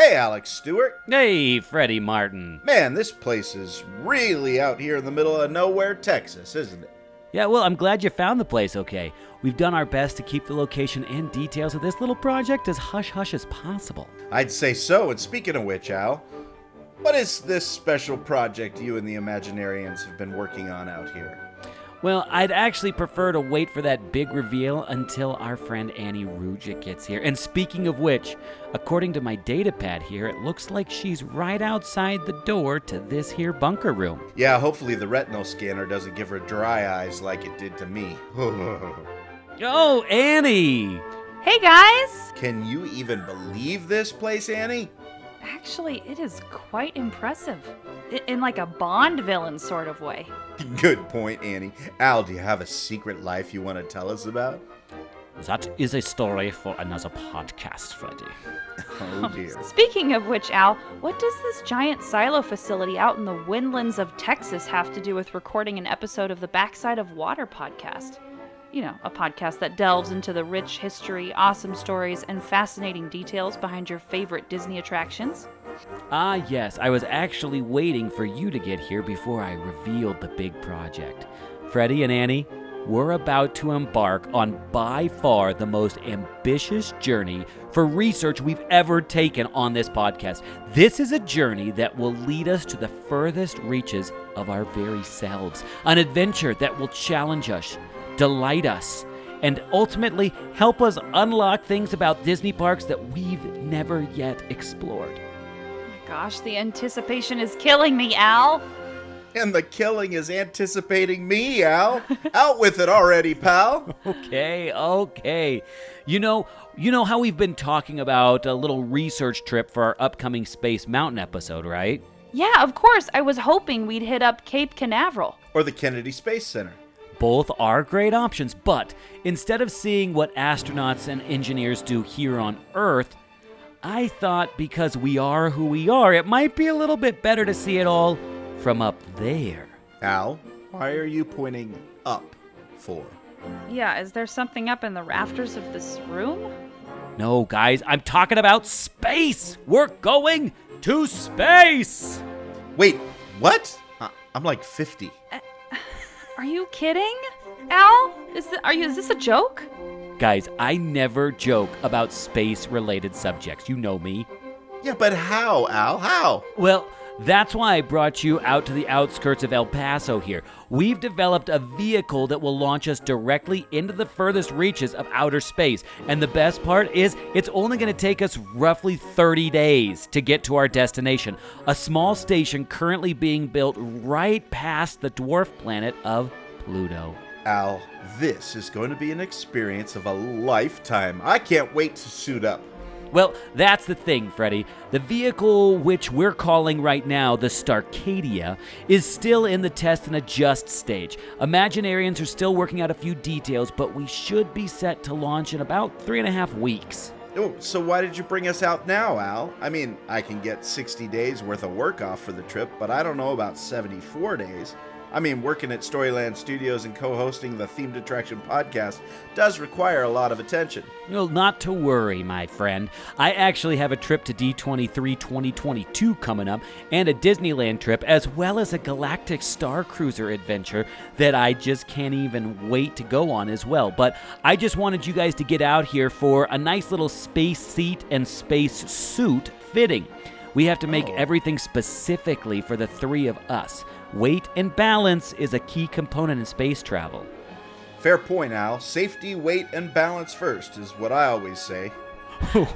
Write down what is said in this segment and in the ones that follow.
Hey, Alex Stewart. Hey, Freddie Martin. Man, this place is really out here in the middle of nowhere, Texas, isn't it? Yeah, well, I'm glad you found the place okay. We've done our best to keep the location and details of this little project as hush-hush as possible. I'd say so, and speaking of which, Al, what is this special project you and the Imaginarians have been working on out here? Well, I'd actually prefer to wait for that big reveal until our friend Annie Rujic gets here. And speaking of which, according to my data pad here, it looks like she's right outside the door to this here bunker room. Yeah, hopefully the retinal scanner doesn't give her dry eyes like it did to me. Oh, Annie! Hey, guys! Can you even believe this place, Annie? Actually, it is quite impressive. In like a Bond villain sort of way. Good point, Annie. Al, do you have a secret life you want to tell us about? That is a story for another podcast, Freddie. Oh, dear. Speaking of which, Al, what does this giant silo facility out in the windlands of Texas have to do with recording an episode of the Backside of Water podcast? You know, a podcast that delves into the rich history, awesome stories, and fascinating details behind your favorite Disney attractions. Ah, yes, I was actually waiting for you to get here before I revealed the big project. Freddie and Annie, we're about to embark on by far the most ambitious journey for research we've ever taken on this podcast. This is a journey that will lead us to the furthest reaches of our very selves, an adventure that will challenge us, delight us, and ultimately help us unlock things about Disney parks that we've never yet explored. Gosh, the anticipation is killing me, Al. And the killing is anticipating me, Al. Out with it already, pal. Okay. You know how we've been talking about a little research trip for our upcoming Space Mountain episode, right? Yeah, of course. I was hoping we'd hit up Cape Canaveral. Or the Kennedy Space Center. Both are great options, but instead of seeing what astronauts and engineers do here on Earth, I thought because we are who we are, it might be a little bit better to see it all from up there. Al, why are you pointing up for? Yeah, is there something up in the rafters of this room? No, guys, I'm talking about space! We're going to space! Wait, what? I'm like 50. Are you kidding? Al? Is this a joke? Guys, I never joke about space-related subjects. You know me. Yeah, but how, Al? How? Well, that's why I brought you out to the outskirts of El Paso here. We've developed a vehicle that will launch us directly into the furthest reaches of outer space. And the best part is it's only going to take us roughly 30 days to get to our destination. A small station currently being built right past the dwarf planet of Pluto. Al, this is going to be an experience of a lifetime. I can't wait to suit up. Well, that's the thing, Freddie. The vehicle, which we're calling right now the Starcadia, is still in the test and adjust stage. Imaginarians are still working out a few details, but we should be set to launch in about 3.5 weeks. Oh, so why did you bring us out now, Al? I mean, I can get 60 days worth of work off for the trip, but I don't know about 74 days. I mean, working at Storyland Studios and co-hosting the Themed Attraction podcast does require a lot of attention. Well, not to worry, my friend. I actually have a trip to D23 2022 coming up, and a Disneyland trip, as well as a Galactic Star Cruiser adventure that I just can't even wait to go on as well. But I just wanted you guys to get out here for a nice little space seat and space suit fitting. We have to make everything specifically for the three of us. Weight and balance is a key component in space travel. Fair point, Al. Safety, weight, and balance first is what I always say.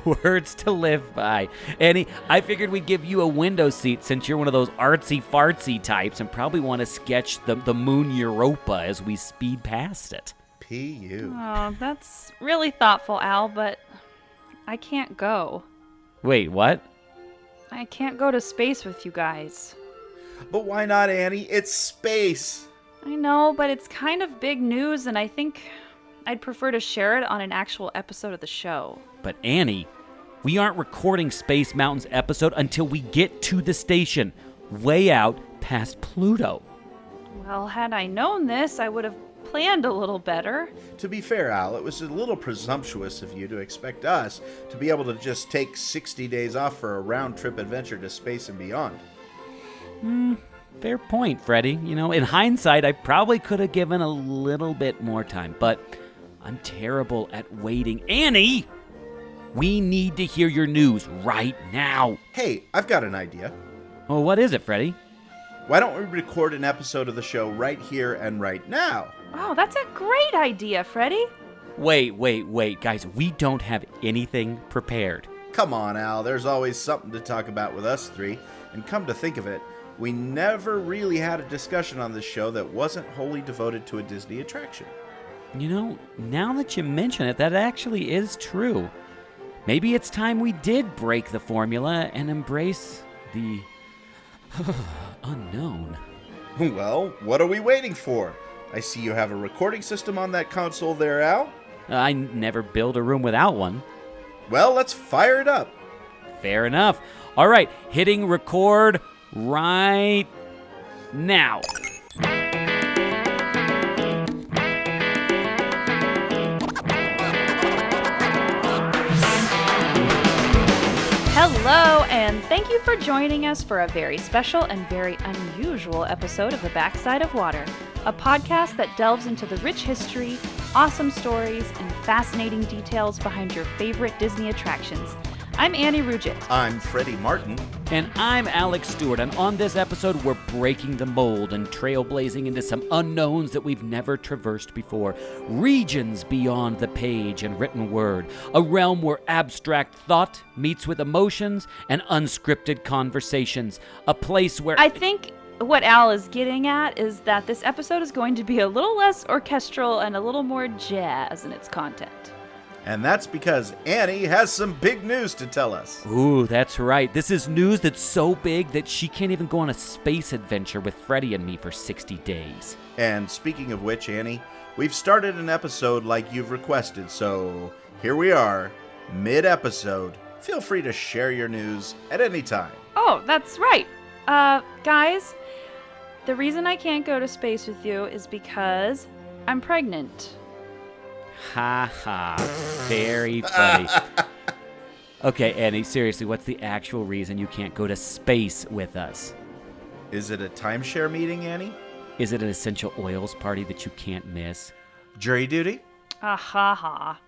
Words to live by. Annie, I figured we'd give you a window seat since you're one of those artsy-fartsy types and probably want to sketch the moon Europa as we speed past it. P.U. Oh, that's really thoughtful, Al, but I can't go. Wait, what? I can't go to space with you guys. But why not, Annie? It's space. I know, but it's kind of big news, and I think I'd prefer to share it on an actual episode of the show. But Annie, we aren't recording Space Mountain's episode until we get to the station, way out past Pluto. Well, had I known this, I would have planned a little better. To be fair, Al, it was a little presumptuous of you to expect us to be able to just take 60 days off for a round-trip adventure to space and beyond. Fair point, Freddy. In hindsight, I probably could have given a little bit more time, but I'm terrible at waiting. Annie! We need to hear your news right now. Hey, I've got an idea. Well, what is it, Freddy? Why don't we record an episode of the show right here and right now? Oh, that's a great idea, Freddy. Wait, guys. We don't have anything prepared. Come on, Al, there's always something to talk about with us three. And come to think of it, we never really had a discussion on this show that wasn't wholly devoted to a Disney attraction. Now that you mention it, that actually is true. Maybe it's time we did break the formula and embrace the unknown. Well, what are we waiting for? I see you have a recording system on that console there, Al. I never build a room without one. Well, let's fire it up. Fair enough. All right, hitting record right now. Hello, and thank you for joining us for a very special and very unusual episode of The Backside of Water, a podcast that delves into the rich history, awesome stories, and fascinating details behind your favorite Disney attractions. I'm Annie Rugit. I'm Freddie Martin. And I'm Alex Stewart, and on this episode, we're breaking the mold and trailblazing into some unknowns that we've never traversed before. Regions beyond the page and written word. A realm where abstract thought meets with emotions and unscripted conversations. A place where... I think what Al is getting at is that this episode is going to be a little less orchestral and a little more jazz in its content. And that's because Annie has some big news to tell us. Ooh, that's right. This is news that's so big that she can't even go on a space adventure with Freddie and me for 60 days. And speaking of which, Annie, we've started an episode like you've requested, so here we are, mid-episode. Feel free to share your news at any time. Oh, that's right. Guys, the reason I can't go to space with you is because I'm pregnant. Ha ha. Very funny. Okay, Annie, seriously, what's the actual reason you can't go to space with us? Is it a timeshare meeting, Annie? Is it an essential oils party that you can't miss? Jury duty? Ah ha ha.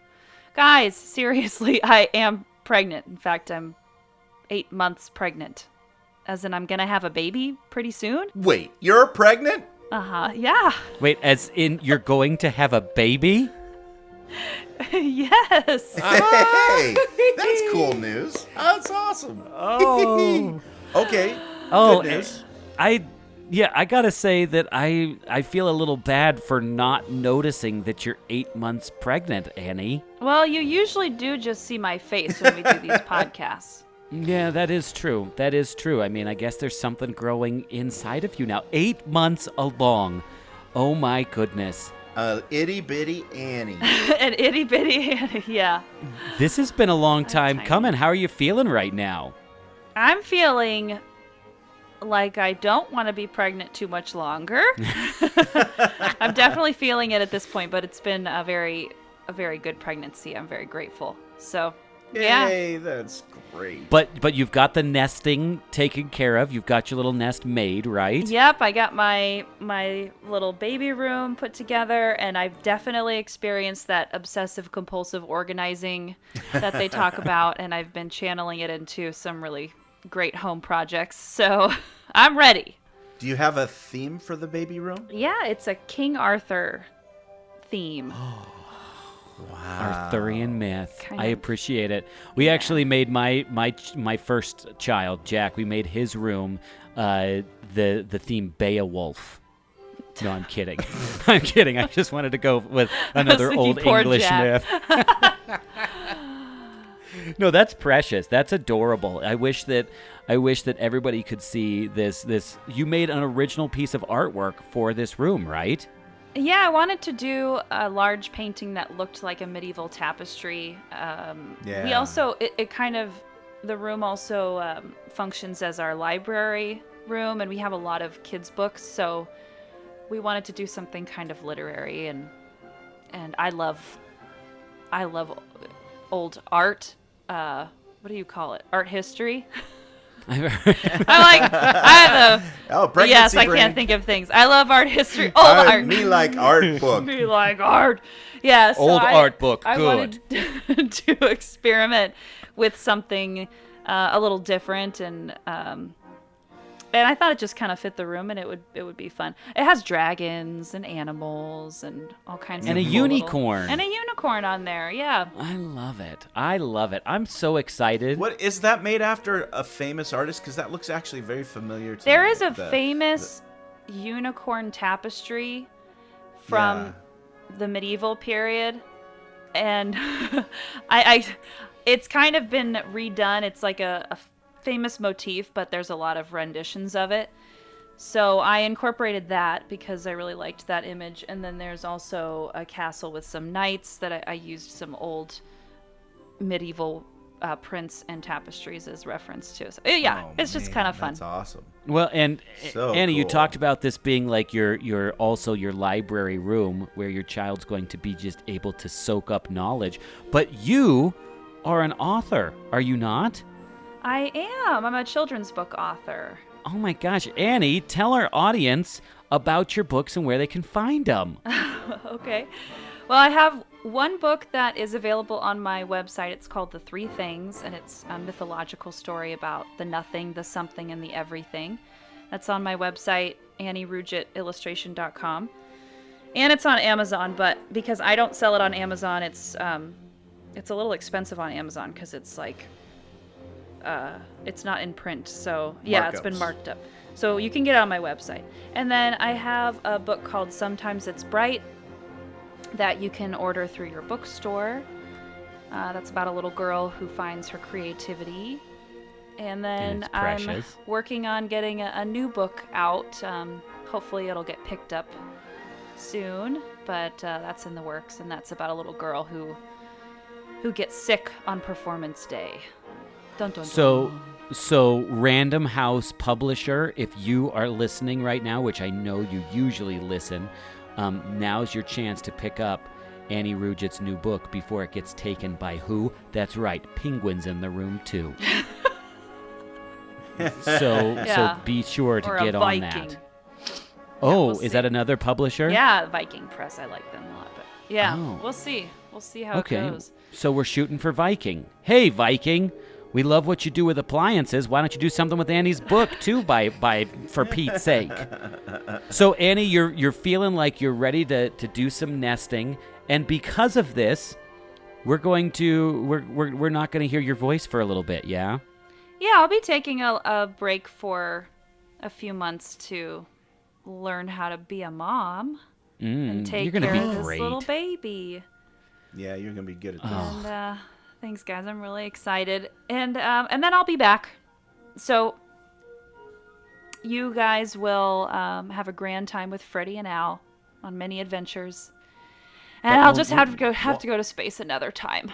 Guys, seriously, I am pregnant. In fact, I'm 8 months pregnant. As in, I'm gonna have a baby pretty soon. Wait, you're pregnant? Uh-huh, yeah. Wait, as in you're going to have a baby? Yes. Hey, that's cool news. That's awesome. Oh. Okay, Oh, good news. I gotta say that I feel a little bad for not noticing that you're 8 months pregnant, Annie. Well, you usually do just see my face when we do these podcasts. Yeah, that is true. That is true. I mean, I guess there's something growing inside of you now. 8 months along. Oh my goodness. Itty bitty Annie. An itty bitty Annie, yeah. This has been a long time tiny. coming. How are you feeling right now? I'm feeling like I don't want to be pregnant too much longer. I'm definitely feeling it at this point, but it's been a very good pregnancy. I'm very grateful. So, yeah. Yay, that's great. But you've got the nesting taken care of. You've got your little nest made, right? Yep, I got my little baby room put together, and I've definitely experienced that obsessive compulsive organizing that they talk about, and I've been channeling it into some really great home projects. So, I'm ready. Do you have a theme for the baby room? Yeah, it's a King Arthur theme. Wow. Arthurian myth. Kind I of. appreciate it. We actually made my first child, Jack. We made his room the theme Beowulf. No, I'm kidding. I'm kidding. I just wanted to go with another thinking old poor English Jack. myth. No, that's precious. That's adorable. I wish that everybody could see this. You made an original piece of artwork for this room, right? Yeah, I wanted to do a large painting that looked like a medieval tapestry. Yeah. We also, the room also functions as our library room, and we have a lot of kids' books, so we wanted to do something kind of literary, and I love old art. What do you call it? Art history. Yes, I can't think of things. I love art history. Art. Me like art book. Me like art. Yeah. So art book. I Good. wanted to experiment with something a little different, and I thought it just kind of fit the room, and it would be fun. It has dragons and animals and all kinds of and a unicorn. And a unicorn on there, yeah. I love it. I'm so excited. What is that made after a famous artist? Because that looks actually very familiar to There me. is a famous unicorn tapestry from the medieval period, and it's kind of been redone. It's like a famous motif, but there's a lot of renditions of it. So I incorporated that because I really liked that image. And then there's also a castle with some knights that I used some old medieval prints and tapestries as reference to. So it's just kind of fun. That's awesome. Well, and So Annie, you cool. talked about this being like your also your library room where your child's going to be just able to soak up knowledge. But you are an author, are you not? I am. I'm a children's book author. Oh my gosh, Annie, tell our audience about your books and where they can find them. Okay. Well, I have one book that is available on my website. It's called The Three Things, and it's a mythological story about the nothing, the something, and the everything. That's on my website, AnnieRugitIllustration.com. And it's on Amazon, but because I don't sell it on Amazon, it's a little expensive on Amazon because it's like it's not in print, so it's been marked up. So you can get it on my website. And then I have a book called Sometimes It's Bright that you can order through your bookstore. That's about a little girl who finds her creativity. And then I'm working on getting a new book out. Hopefully it'll get picked up soon, but that's in the works, and that's about a little girl who gets sick on performance day. Dun, dun, dun. So Random House Publisher, if you are listening right now, which I know you usually listen, now's your chance to pick up Annie Rugit's new book before it gets taken by who? That's right, Penguins in the Room too. So be sure to get on that. We'll is that another publisher? Yeah, Viking Press. I like them a lot, but we'll see. We'll see how it goes. So we're shooting for Viking. Hey, Viking. We love what you do with appliances. Why don't you do something with Annie's book too? For Pete's sake. So Annie, you're feeling like you're ready to do some nesting, and because of this, we're not going to hear your voice for a little bit. Yeah. Yeah, I'll be taking a break for a few months to learn how to be a mom and take care of this little baby. Yeah, you're gonna be good at this. And thanks, guys. I'm really excited. And then I'll be back. So you guys will have a grand time with Freddie and Al on many adventures. And I'll just have to go to space another time.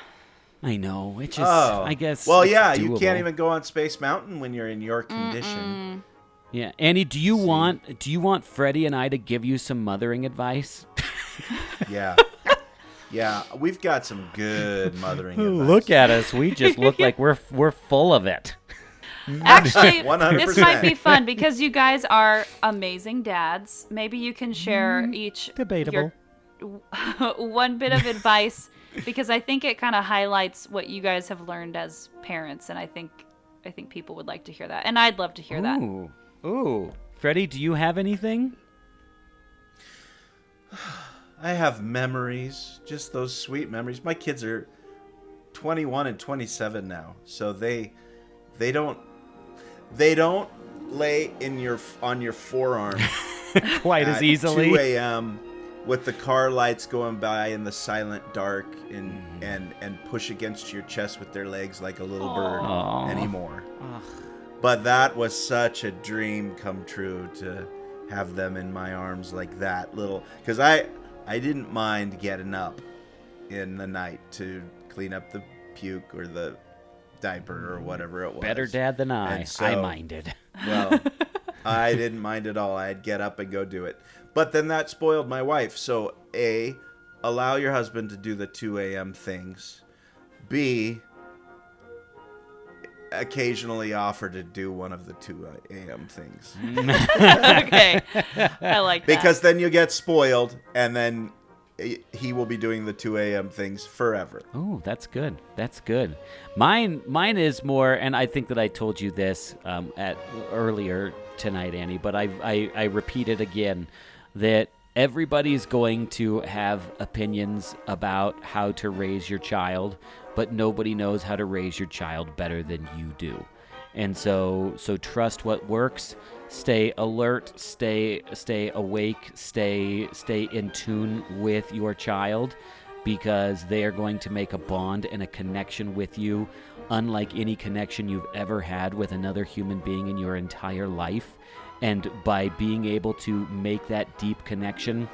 I know. It's just, I guess. Well, it's you doable. can't even go on Space Mountain when you're in your condition. Yeah, Annie, do you want Freddie and I to give you some mothering advice? Yeah. Yeah, we've got some good mothering advice. Look at us. We just look like we're full of it. Actually, 100%. This might be fun because you guys are amazing dads. Maybe you can share each debatable one bit of advice, because I think it kind of highlights what you guys have learned as parents, and I think people would like to hear that, and I'd love to hear that. Ooh, Freddie, do you have anything? I have memories, just those sweet memories. My kids are 21 and 27 now, so they don't lay on your forearm quite as easily. 2 a.m. with the car lights going by in the silent dark and push against your chest with their legs like a little bird anymore. But that was such a dream come true to have them in my arms like that little, because I didn't mind getting up in the night to clean up the puke or the diaper or whatever it was. Better dad than I. So, I minded. Well, I didn't mind at all. I'd get up and go do it. But then that spoiled my wife. So A, allow your husband to do the 2 a.m. things. B, occasionally offer to do one of the 2 a.m. things. Okay. I like that. Because then you get spoiled, and then he will be doing the 2 a.m. things forever. Oh, that's good. That's good. Mine is more, and I think that I told you this earlier tonight, Annie, but I repeat it again, that everybody's going to have opinions about how to raise your child, but nobody knows how to raise your child better than you do. And so trust what works. Stay alert, stay awake, stay in tune with your child, because they are going to make a bond and a connection with you unlike any connection you've ever had with another human being in your entire life. And by being able to make that deep connection,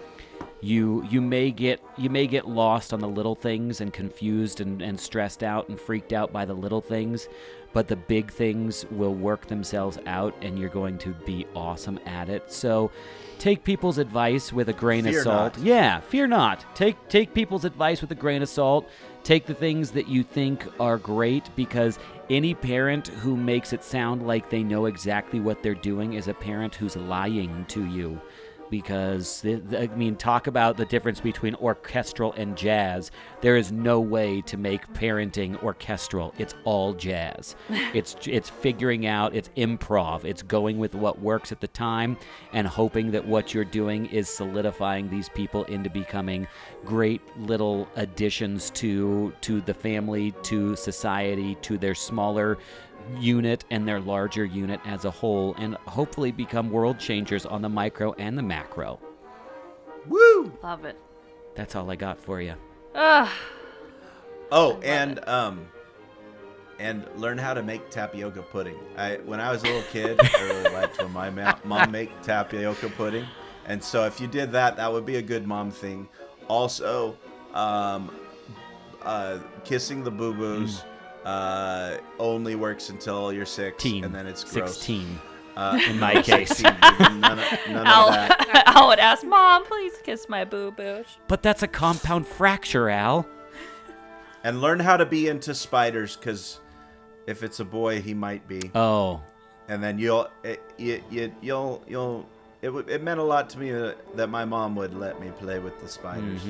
you may get lost on the little things and confused and stressed out and freaked out by the little things, but the big things will work themselves out, and you're going to be awesome at it. So take people's advice with a grain of salt. Not. Yeah, fear not. Take people's advice with a grain of salt. Take the things that you think are great, because any parent who makes it sound like they know exactly what they're doing is a parent who's lying to you. Because, talk about the difference between orchestral and jazz. There is no way to make parenting orchestral. It's all jazz. It's figuring out, it's improv. It's going with what works at the time and hoping that what you're doing is solidifying these people into becoming great little additions to the family, to society, to their smaller unit and their larger unit as a whole, and hopefully become world changers on the micro and the macro. Woo! Love it. That's all I got for you. Oh, and learn how to make tapioca pudding. When I was a little kid, I really liked when my mom make tapioca pudding, and so if you did that, that would be a good mom thing. Also, kissing the boo-boos. Only works until you're 6, and then it's gross. 16, in my case. 16, none of that. Al would ask, Mom, please kiss my boo-boo. But that's a compound fracture, Al. And learn how to be into spiders, because if it's a boy, he might be. Oh. And then it meant a lot to me that my mom would let me play with the spiders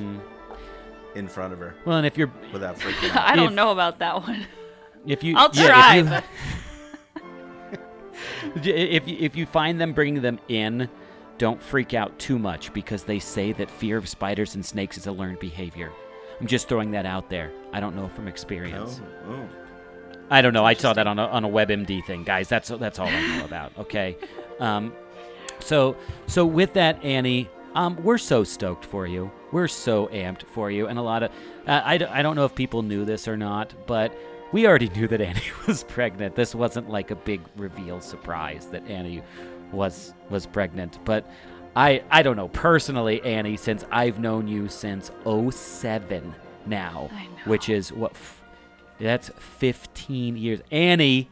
in front of her. Well, and if you're without freaking out. I don't know about that one. I'll try. If you find them bringing them in, don't freak out too much, because they say that fear of spiders and snakes is a learned behavior. I'm just throwing that out there. I don't know from experience. Oh. I don't know. I saw that on a WebMD thing, guys. That's all I know about. Okay. So with that, Annie, we're so stoked for you. We're so amped for you, and a lot of I don't know if people knew this or not, but we already knew that Annie was pregnant. This wasn't like a big reveal surprise that Annie was pregnant. But I don't know, personally, Annie, since I've known you since 2007 now, which is that's 15 years. Annie,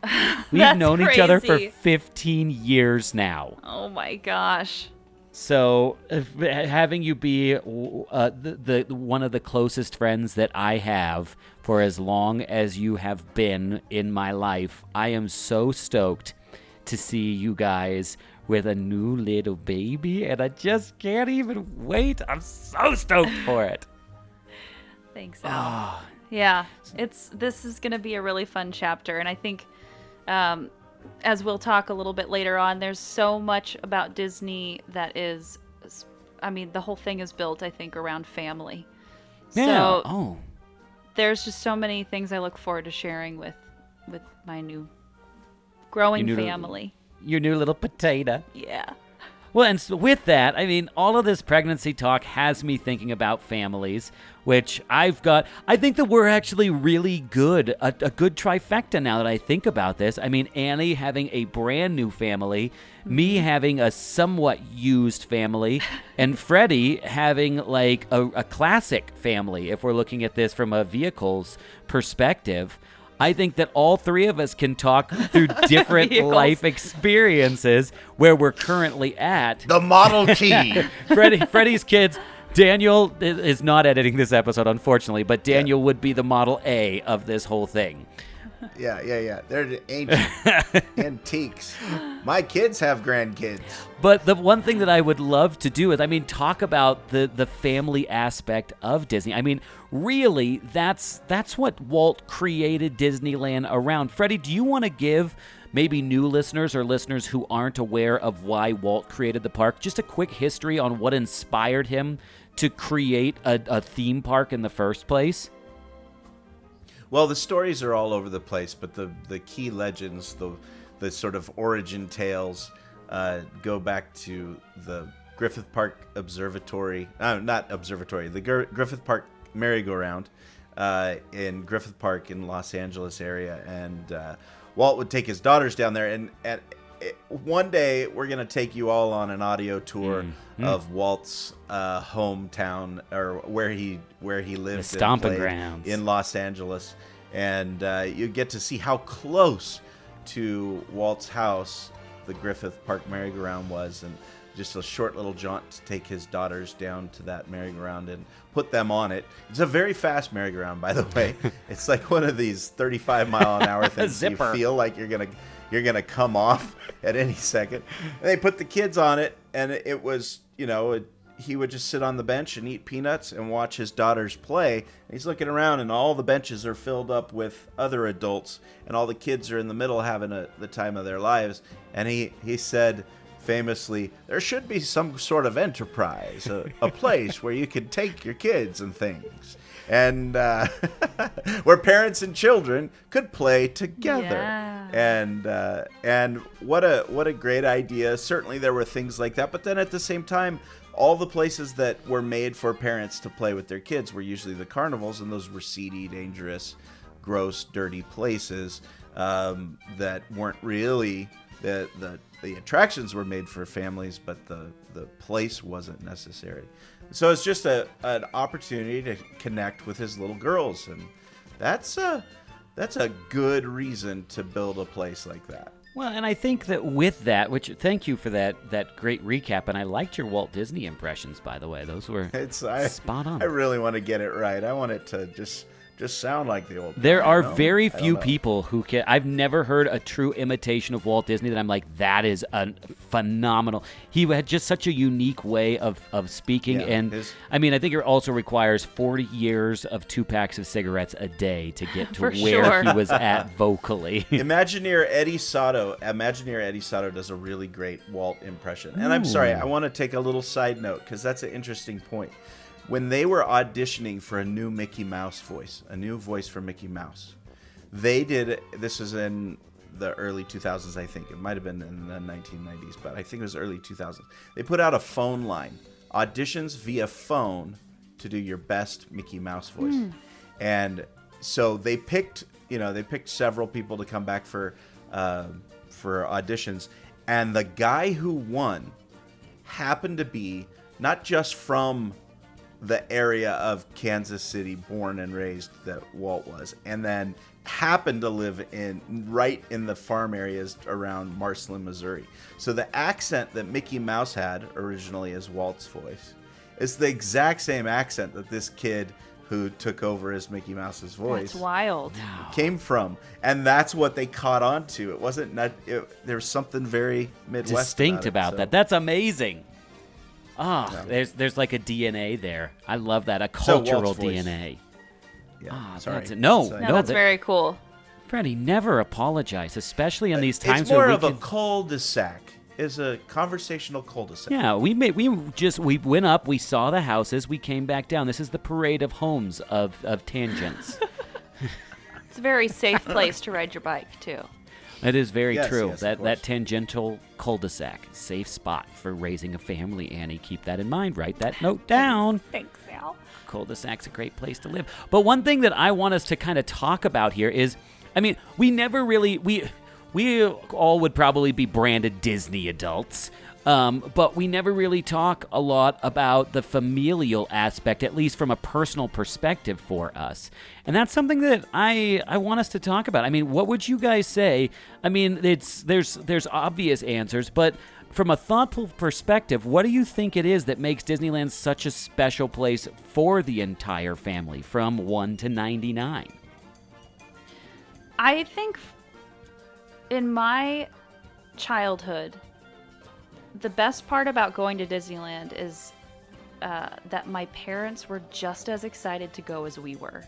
we've known each other for 15 years now. Oh my gosh. So having you be the one of the closest friends that I have for as long as you have been in my life, I am so stoked to see you guys with a new little baby, and I just can't even wait. I'm so stoked for it. Thanks, Al. Yeah, this is going to be a really fun chapter, and I think as we'll talk a little bit later on, there's so much about Disney that is, the whole thing is built, I think, around family. Yeah. So there's just so many things I look forward to sharing with my new growing family. Your new little potato. Yeah. Well, and so with that, all of this pregnancy talk has me thinking about families, which I think that we're actually really good, a good trifecta now that I think about this. Annie having a brand new family, me having a somewhat used family, and Freddie having like a classic family, if we're looking at this from a vehicle's perspective. I think that all three of us can talk through different Vehicles. life experiences where we're currently at. The Model T. Freddie's kids. Daniel is not editing this episode, unfortunately, but Daniel would be the Model A of this whole thing. Yeah. They're the ancient antiques. My kids have grandkids. But the one thing that I would love to do is, talk about the family aspect of Disney. Really, that's what Walt created Disneyland around. Freddie, do you want to give maybe new listeners or listeners who aren't aware of why Walt created the park just a quick history on what inspired him to create a theme park in the first place? Well, the stories are all over the place, but the key legends, the sort of origin tales, go back to the Griffith Park Observatory. Not observatory. The Griffith Park merry-go-round in Griffith Park in Los Angeles area, and Walt would take his daughters down there. And one day we're gonna take you all on an audio tour of Walt's hometown, or where he lived, the stomping and played grounds in Los Angeles, and you get to see how close to Walt's house the Griffith Park merry-go-round was, and just a short little jaunt to take his daughters down to that merry-go-round and put them on it. It's a very fast merry-go-round, by the way. It's like one of these 35-mile-an-hour things. You feel like you're gonna come off at any second. And they put the kids on it, and it was, he would just sit on the bench and eat peanuts and watch his daughters play. And he's looking around, and all the benches are filled up with other adults, and all the kids are in the middle having the time of their lives. And he said famously, there should be some sort of enterprise, a place where you could take your kids and things, and where parents and children could play together. Yeah. And what a great idea. Certainly there were things like that, but then at the same time, all the places that were made for parents to play with their kids were usually the carnivals, and those were seedy, dangerous, gross, dirty places that weren't really the attractions were made for families, but the place wasn't necessary. So it's just an opportunity to connect with his little girls, and that's a good reason to build a place like that. Well, and I think that with that, which thank you for that great recap, and I liked your Walt Disney impressions, by the way. Those were spot on. I really want to get it right. I want it to just sound like the old. There are very few people who can. I've never heard a true imitation of Walt Disney that I'm like, that is a phenomenal. He had just such a unique way of speaking, and I think it also requires 40 years of 2 packs of cigarettes a day to get to where he was at vocally. Imagineer Eddie Sato does a really great Walt impression. And I'm sorry, I want to take a little side note because that's an interesting point. When they were auditioning for a new Mickey Mouse voice, a new voice for Mickey Mouse, they did, this was in the early 2000s, I think. It might have been in the 1990s, but I think it was early 2000s. They put out a phone line, auditions via phone to do your best Mickey Mouse voice. And so they picked several people to come back for auditions. And the guy who won happened to be not just from the area of Kansas City, born and raised, that Walt was, and then happened to live right in the farm areas around Marceline, Missouri. So the accent that Mickey Mouse had originally as Walt's voice is the exact same accent that this kid who took over as Mickey Mouse's voice. That's wild. Came from, and that's what they caught on to. It wasn't there's something very Midwest distinct about that. That's amazing. There's like a DNA there. I love that, a cultural DNA. Yeah, sorry. That's very cool. Freddie, never apologize, especially in these times. It's more of a cul-de-sac. Is a conversational cul-de-sac. Yeah, we went up, we saw the houses, we came back down. This is the parade of homes of tangents. It's a very safe place to ride your bike too. It is very true. Yes, that tangential cul-de-sac, safe spot for raising a family, Annie. Keep that in mind. Write that note down. Thanks, Al. Cul-de-sac's a great place to live. But one thing that I want us to kind of talk about here is, we never really, we all would probably be branded Disney adults. But we never really talk a lot about the familial aspect, at least from a personal perspective for us. And that's something that I want us to talk about. I mean, what would you guys say? I mean, there's obvious answers, but from a thoughtful perspective, what do you think it is that makes Disneyland such a special place for the entire family, from 1 to 99? I think in my childhood, the best part about going to Disneyland is that my parents were just as excited to go as we were.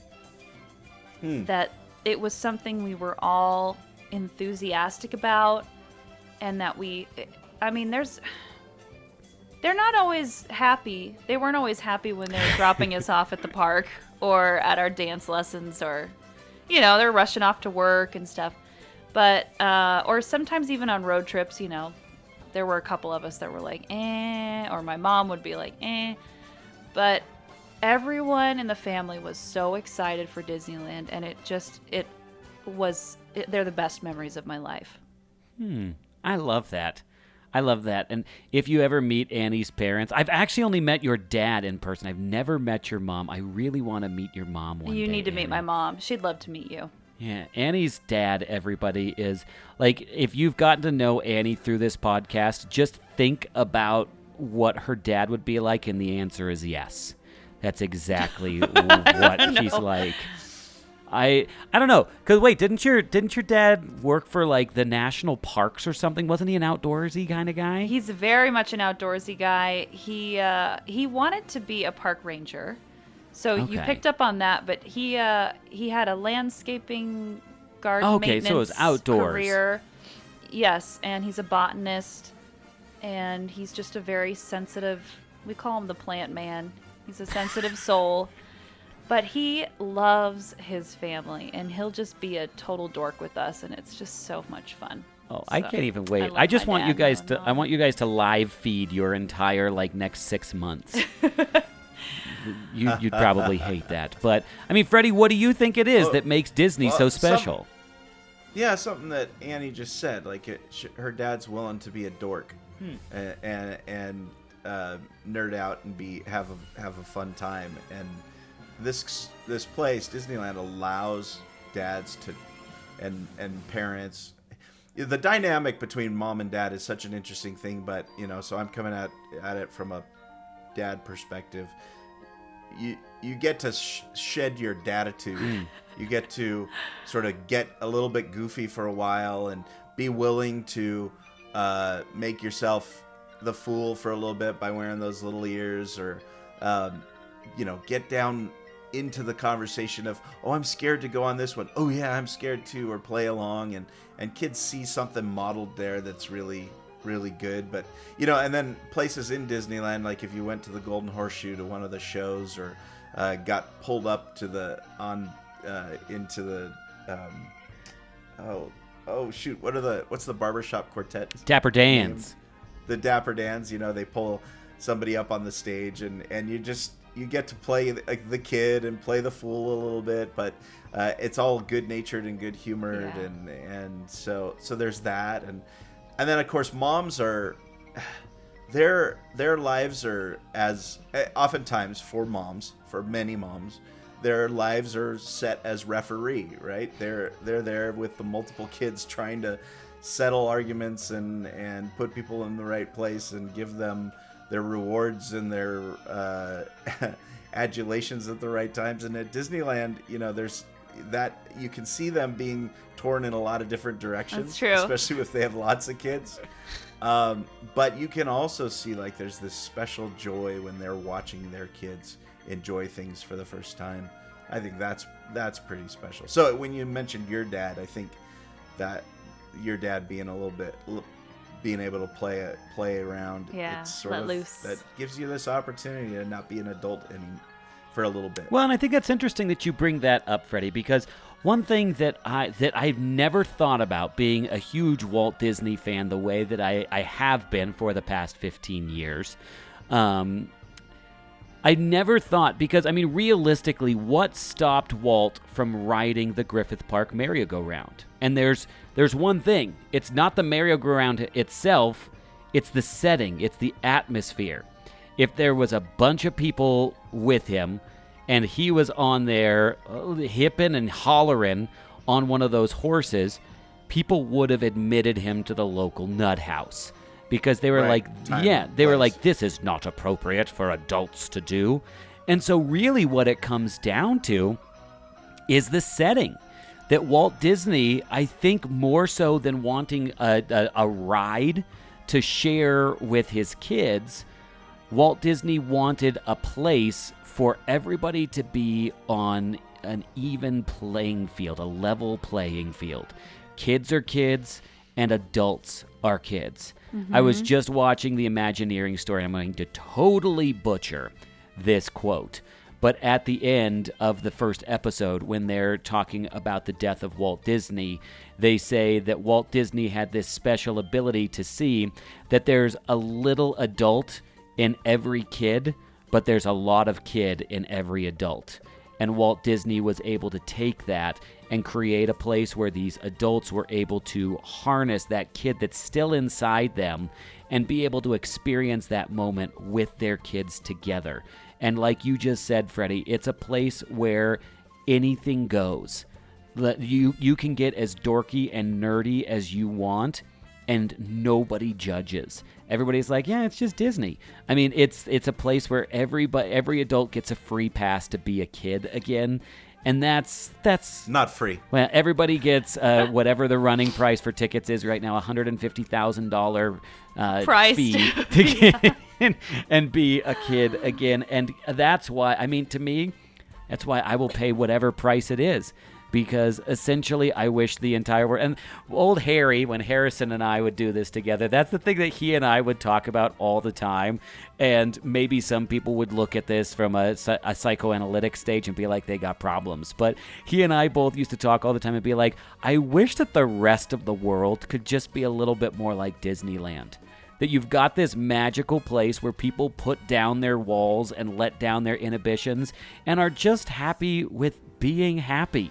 That it was something we were all enthusiastic about, and that they're not always happy. They weren't always happy when they were dropping us off at the park or at our dance lessons, or, they're rushing off to work and stuff. But, or sometimes even on road trips, there were a couple of us that were like, or my mom would be like, But everyone in the family was so excited for Disneyland, and they're the best memories of my life. I love that. And if you ever meet Annie's parents, I've actually only met your dad in person. I've never met your mom. I really want to meet your mom one day. You need to Annie. meet my mom. She'd love to meet you. Yeah, Annie's dad, everybody, is like, if you've gotten to know Annie through this podcast, just think about what her dad would be like, and the answer is yes. That's exactly what she's like. I don't know, because wait, didn't your dad work for like the national parks or something? Wasn't he an outdoorsy kind of guy? He's very much an outdoorsy guy. He wanted to be a park ranger. So you picked up on that, but he had a landscaping garden maintenance so it was outdoors. Career. Yes, and he's a botanist, and he's just a very sensitive, we call him the plant man. He's a sensitive soul, but he loves his family, and he'll just be a total dork with us, and it's just so much fun. Oh, so, I can't even wait. I just want you guys to I want you guys to live feed your entire next 6 months. You'd probably hate that. But, I mean, Freddie, what do you think it is that makes Disney so special? Something that Annie just said. Her dad's willing to be a dork and nerd out and have a fun time. And this place, Disneyland, allows dads to and parents. The dynamic between mom and dad is such an interesting thing. But so I'm coming at it from a dad perspective. You get to shed your daditude. You get to sort of get a little bit goofy for a while and be willing to make yourself the fool for a little bit by wearing those little ears, or get down into the conversation of, oh, I'm scared to go on this one. Oh yeah, I'm scared too, or play along, and kids see something modeled there that's really, really good. But and then places in Disneyland, like if you went to the Golden Horseshoe to one of the shows, or got pulled up to into the what's the barbershop quartet? Dapper Dans. The Dapper Dans, they pull somebody up on the stage, and you get to play the kid and play the fool a little bit, but it's all good natured and good humored, and so there's that. And then of course moms are their lives are, as oftentimes for many moms, their lives are set as referee, right? They're there with the multiple kids trying to settle arguments and put people in the right place and give them their rewards and their adulations at the right times. And at Disneyland, there's that, you can see them being torn in a lot of different directions. That's true. Especially if they have lots of kids. But you can also see there's this special joy when they're watching their kids enjoy things for the first time. I think that's pretty special. So when you mentioned your dad, I think that your dad being being able to play around, it's sort of loose. That gives you this opportunity to not be an adult for a little bit. Well, and I think that's interesting that you bring that up, Freddie, because one thing that I've never thought about, being a huge Walt Disney fan the way that I have been for the past 15 years, I never thought, because, realistically, what stopped Walt from riding the Griffith Park merry-go-round? And there's one thing. It's not the merry-go-round itself. It's the setting. It's the atmosphere. If there was a bunch of people with him and he was on there hipping and hollering on one of those horses, people would have admitted him to the local nut house because they were like, this is not appropriate for adults to do. And so really what it comes down to is the setting. That Walt Disney, I think more so than wanting a ride to share with his kids, Walt Disney wanted a place for everybody to be on an even playing field, a level playing field. Kids are kids and adults are kids. Mm-hmm. I was just watching the Imagineering story. I'm going to totally butcher this quote. But at the end of the first episode, when they're talking about the death of Walt Disney, they say that Walt Disney had this special ability to see that there's a little adult in every kid, but there's a lot of kid in every adult. And Walt Disney was able to take that and create a place where these adults were able to harness that kid that's still inside them and be able to experience that moment with their kids together. And like you just said, Freddie, it's a place where anything goes. You can get as dorky and nerdy as you want, and nobody judges. Everybody's like, yeah, it's just Disney. I mean, it's a place where every adult gets a free pass to be a kid again. And that's not free. Well, everybody gets whatever the running price for tickets is right now, $150,000 fee to get in and be a kid again. And that's why, I mean, to me, that's why I will pay whatever price it is. Because essentially, I wish the entire world, and old Harry, when Harrison and I would do this together, that's the thing that he and I would talk about all the time. And maybe some people would look at this from a psychoanalytic stage and be like, they got problems. But he and I both used to talk all the time and be like, I wish that the rest of the world could just be a little bit more like Disneyland. That you've got this magical place where people put down their walls and let down their inhibitions and are just happy with being happy.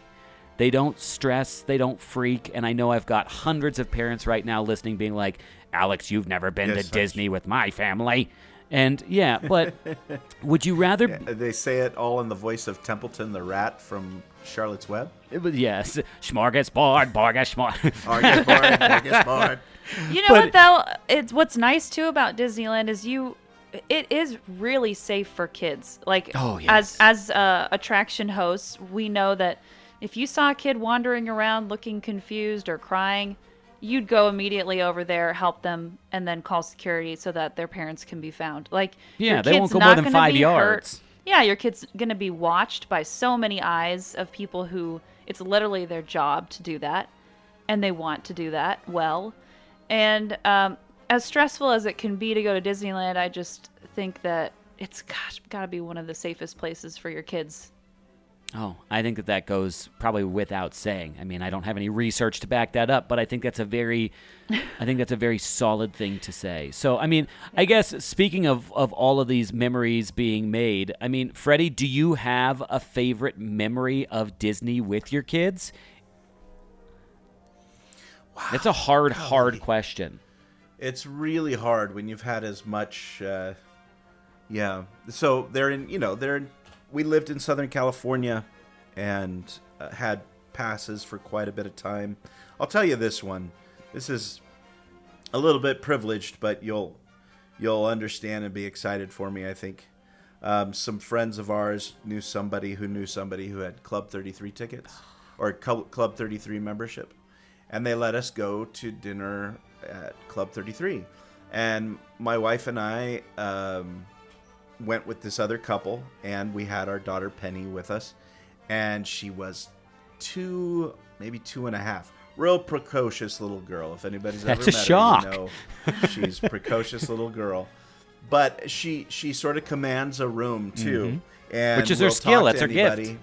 They don't stress, they don't freak, and I know I've got hundreds of parents right now listening being like, Alex, you've never been to Disney with my family. And yeah, but would you rather... Yeah, they say it all in the voice of Templeton the rat from Charlotte's Web? Yes, smorgasbord, borgasmord. Smorgasbord, borgasmord. You know what, though? What's nice, too, about Disneyland is it is really safe for kids. Like, as attraction hosts, we know that if you saw a kid wandering around looking confused or crying, you'd go immediately over there, help them, and then call security so that their parents can be found. Like, yeah, they won't go more than 5 yards. Hurt. Yeah, your kid's going to be watched by so many eyes of people who it's literally their job to do that, and they want to do that well. And as stressful as it can be to go to Disneyland, I just think that it's got to be one of the safest places for your kids. Oh, I think that goes probably without saying. I mean, I don't have any research to back that up, but I think that's a very solid thing to say. So, I mean, I guess speaking of all of these memories being made, I mean, Freddie, do you have a favorite memory of Disney with your kids? Wow. It's a hard question. It's really hard when you've had as much, yeah. So we lived in Southern California and had passes for quite a bit of time. I'll tell you this one. This is a little bit privileged, but you'll understand and be excited for me, I think. Some friends of ours knew somebody who had Club 33 tickets or Club 33 membership. And they let us go to dinner at Club 33. And my wife and I went with this other couple, and we had our daughter Penny with us, and she was 2, maybe 2.5. Real precocious little girl. If anybody's ever met shock. her, you know she's precocious little girl. But she sort of commands a room too, and which is her skill. It's her gift.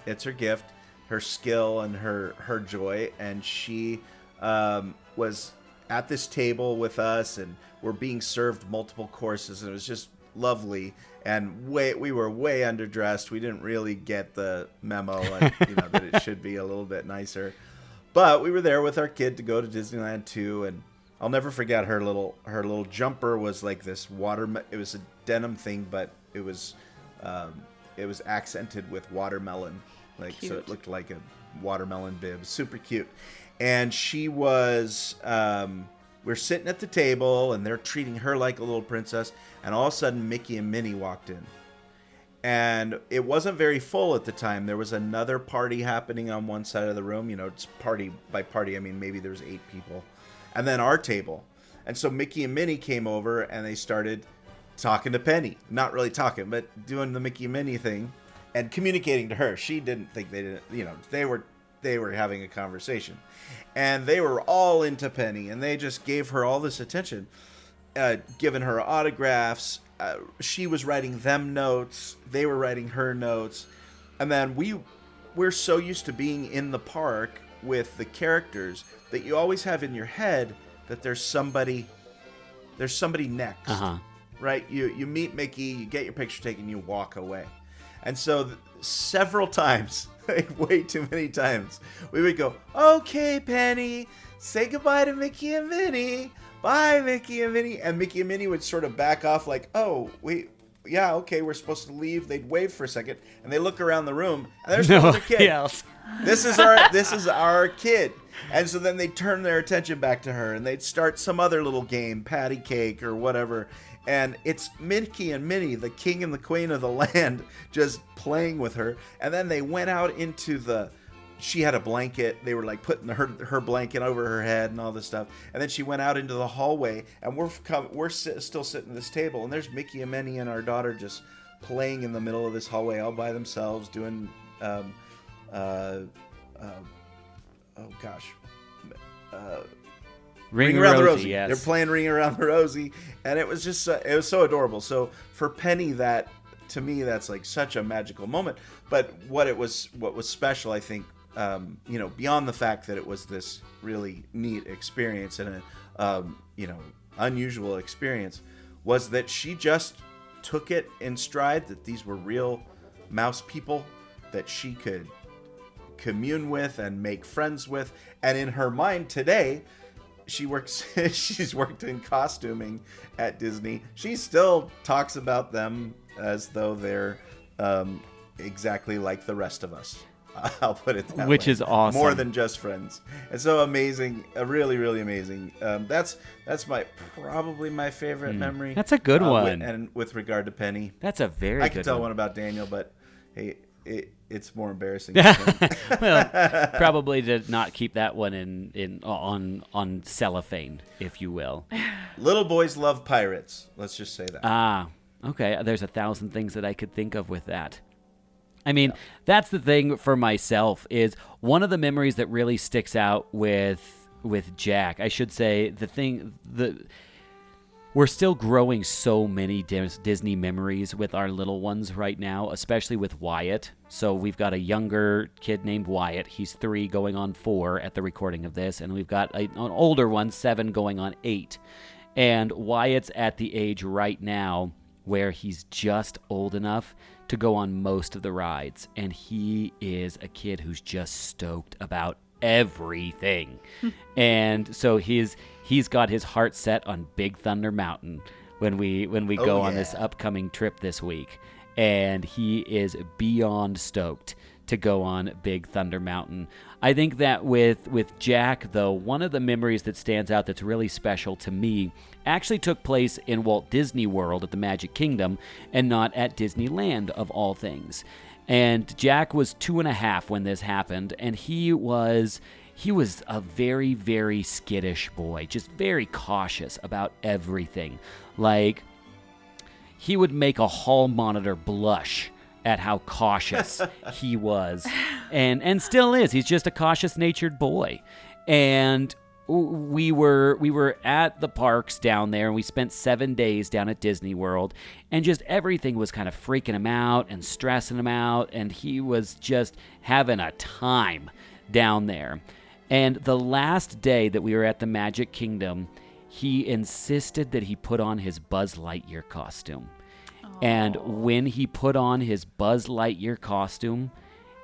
It's her gift, her skill, and her joy. And she was at this table with us, and we're being served multiple courses, and it was just lovely. And we were way underdressed. We didn't really get the memo, that it should be a little bit nicer. But we were there with our kid to go to Disneyland too, and I'll never forget her little jumper was like this it was a denim thing, but it was accented with watermelon, like Cute. so it looked like a watermelon bib, super cute. And she was we're sitting at the table and they're treating her like a little princess, and all of a sudden Mickey and Minnie walked in. And it wasn't very full at the time. There was another party happening on one side of the room. It's party by party. I mean, maybe there's 8 people. And then our table. And so Mickey and Minnie came over and they started talking to Penny. Not really talking, but doing the Mickey and Minnie thing and communicating to her. She didn't think they didn't, they were having a conversation. And they were all into Penny and they just gave her all this attention, giving her autographs. She was writing them notes. They were writing her notes. And then we're so used to being in the park with the characters that you always have in your head that there's somebody next. Right? You meet Mickey, you get your picture taken, you walk away. And so several times, like way too many times, we would go, "Okay, Penny, say goodbye to Mickey and Minnie. Bye, Mickey and Minnie." And Mickey and Minnie would sort of back off like, "Oh, yeah, okay, we're supposed to leave." They'd wave for a second, and they look around the room, and there's another kid. Else. This is our kid. And so then they'd turn their attention back to her, and they'd start some other little game, patty cake or whatever. And it's Mickey and Minnie, the king and the queen of the land, just playing with her. And then they went out into she had a blanket. They were like putting her blanket over her head and all this stuff. And then she went out into the hallway, and we're still sitting at this table, and there's Mickey and Minnie and our daughter just playing in the middle of this hallway all by themselves, doing Ring Around the Rosie. Yes. They're playing Ring Around the Rosie, and it was just it was so adorable. So for Penny, to me that's like such a magical moment. But what was special, I think, beyond the fact that it was this really neat experience and a unusual experience, was that she just took it in stride that these were real mouse people that she could commune with and make friends with. And in her mind today, she's worked in costuming at Disney. She still talks about them as though they're exactly like the rest of us. I'll put it that way. Which is awesome. More than just friends. And so amazing, really, really amazing. That's probably my favorite memory. That's a good one. And with regard to Penny, that's a very good one. I can tell one about Daniel, but hey, it's more embarrassing. Well, probably to not keep that one on cellophane, if you will. Little boys love pirates. Let's just say that. Okay. There's 1,000 things that I could think of with that. I mean, that's the thing for myself, is one of the memories that really sticks out with Jack. I should say we're still growing so many Disney memories with our little ones right now, especially with Wyatt. So we've got a younger kid named Wyatt. He's 3 going on 4 at the recording of this. And we've got an older one, 7 going on 8. And Wyatt's at the age right now where he's just old enough to go on most of the rides. And he is a kid who's just stoked about everything. And so he's got his heart set on Big Thunder Mountain when we go on this upcoming trip this week. And he is beyond stoked to go on Big Thunder Mountain. I think that with Jack, though, one of the memories that stands out that's really special to me actually took place in Walt Disney World at the Magic Kingdom and not at Disneyland, of all things. And Jack was 2.5 when this happened, and he was a very, very skittish boy, just very cautious about everything. Like, he would make a hall monitor blush at how cautious he was, and still is. He's just a cautious-natured boy. And we were at the parks down there, and we spent 7 days down at Disney World, and just everything was kind of freaking him out and stressing him out, and he was just having a time down there. And the last day that we were at the Magic Kingdom, he insisted that he put on his Buzz Lightyear costume. And when he put on his Buzz Lightyear costume,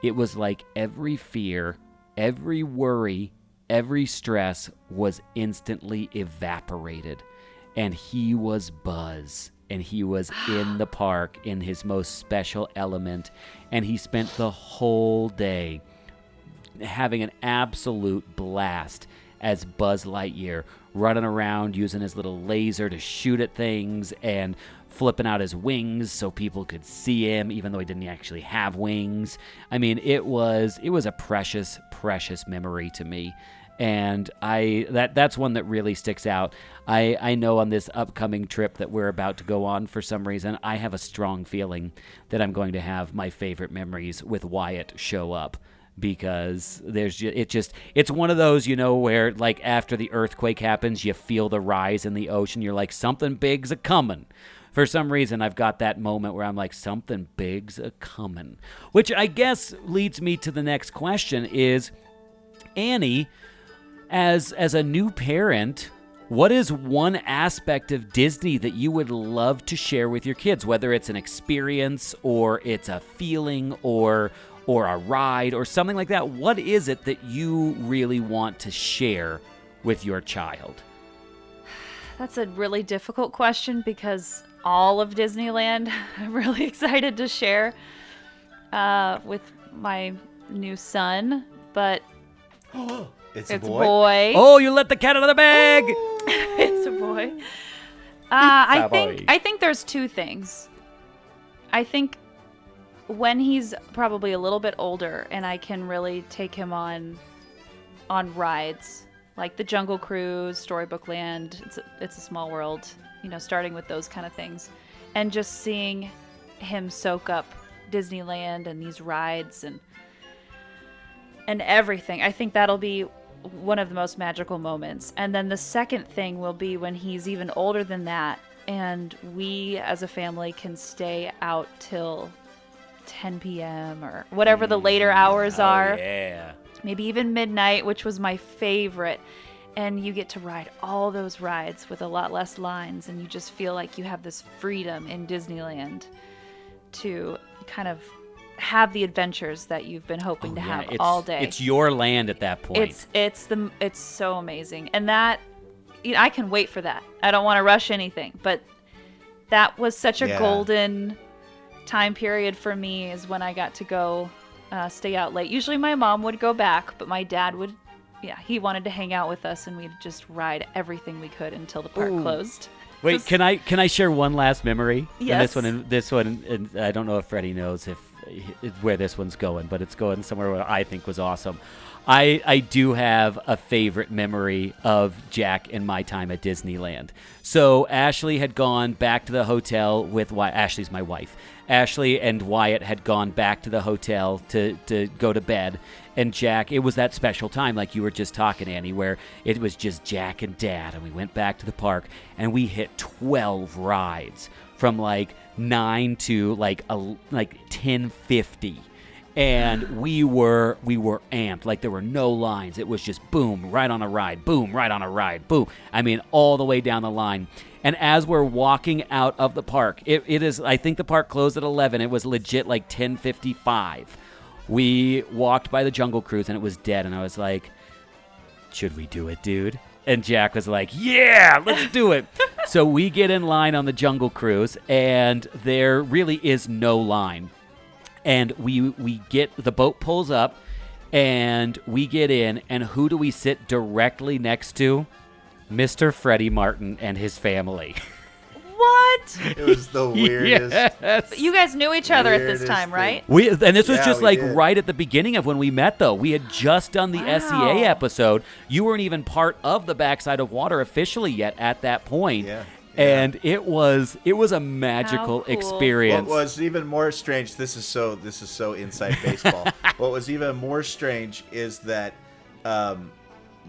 it was like every fear, every worry, every stress was instantly evaporated. And he was Buzz. And he was in the park in his most special element. And he spent the whole day having an absolute blast as Buzz Lightyear, running around using his little laser to shoot at things and flipping out his wings so people could see him, even though he didn't actually have wings. I mean, it was a precious, precious memory to me. And that's one that really sticks out. I know on this upcoming trip that we're about to go on, for some reason, I have a strong feeling that I'm going to have my favorite memories with Wyatt show up. Because it's one of those, where like after the earthquake happens, you feel the rise in the ocean. You're like, something big's a coming. For some reason, I've got that moment where I'm like, something big's a coming. Which I guess leads me to the next question is, Annie, as a new parent, what is one aspect of Disney that you would love to share with your kids? Whether it's an experience or it's a feeling or a ride or something like that. What is it that you really want to share with your child? That's a really difficult question because all of Disneyland I'm really excited to share with my new son, but it's a a boy. Oh, you let the cat out of the bag! It's a boy. I think there's two things. I think when he's probably a little bit older and I can really take him on rides like the Jungle Cruise, Storybook Land, it's a Small World, starting with those kind of things, and just seeing him soak up Disneyland and these rides and everything. I think that'll be one of the most magical moments. And then the second thing will be when he's even older than that and we as a family can stay out till 10 p.m. or whatever the later hours are. Yeah. Maybe even midnight, which was my favorite. And you get to ride all those rides with a lot less lines, and you just feel like you have this freedom in Disneyland to kind of have the adventures that you've been hoping to have all day. It's your land at that point. It's so amazing. And that, I can wait for that. I don't want to rush anything, but that was such a golden time period for me, is when I got to go stay out late. Usually my mom would go back, but my dad would, he wanted to hang out with us, and we'd just ride everything we could until the park closed. Wait, can I share one last memory? Yes. And this one, and I don't know if Freddie knows where this one's going, but it's going somewhere where I think was awesome. I do have a favorite memory of Jack and my time at Disneyland. So Ashley had gone back to the hotel with Wyatt. Ashley's my wife. Ashley and Wyatt had gone back to the hotel to go to bed. And Jack, it was that special time, like you were just talking, Annie, where it was just Jack and Dad. And we went back to the park, and we hit 12 rides from like 9 to like 10:50. And we were amped. Like, there were no lines. It was just boom, right on a ride, boom, right on a ride, boom. I mean, all the way down the line. And as we're walking out of the park, it is, I think the park closed at 11. It was legit like 10:55. We walked by the Jungle Cruise, and it was dead. And I was like, should we do it, dude? And Jack was like, yeah, let's do it. So we get in line on the Jungle Cruise, and there really is no line. And we get, the boat pulls up, and we get in, and who do we sit directly next to? Mr. Freddie Martin and his family. What? It was the weirdest. Yes. But you guys knew each other at this time, right? And this was just like did. right at the beginning of when we met, though. We had just done the SEA episode. You weren't even part of the Backside of Water officially yet at that point. Yeah. And it was a magical How cool. experience. What was even more strange, this is so inside baseball. What was even more strange is that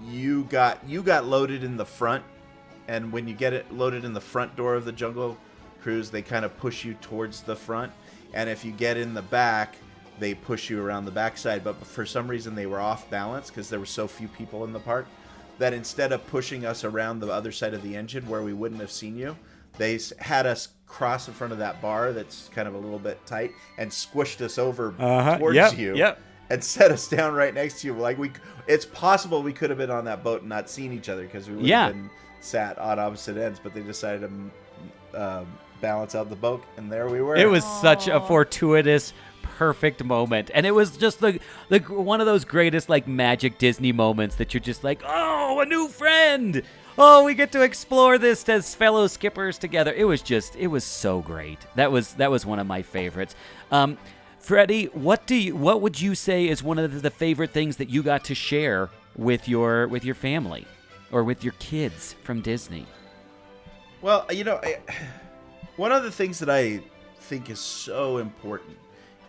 you got loaded in the front, and when you get it loaded in the front door of the Jungle Cruise, they kind of push you towards the front, and if you get in the back, they push you around the backside. But for some reason, they were off balance because there were so few people in the park, that instead of pushing us around the other side of the engine where we wouldn't have seen you, they had us cross in front of that bar that's kind of a little bit tight and squished us over towards you. Yep. and set us down right next to you. Like it's possible we could have been on that boat and not seen each other because we would have been sat on opposite ends. But they decided to balance out the boat, and there we were. It was such a fortuitous, perfect moment, and it was just the one of those greatest like magic Disney moments that you're just like, oh, a new friend. Oh, we get to explore this as fellow skippers together. It was so great. That was one of my favorites. Freddie, what would you say is one of the favorite things that you got to share with your family or with your kids from Disney? Well, one of the things that I think is so important,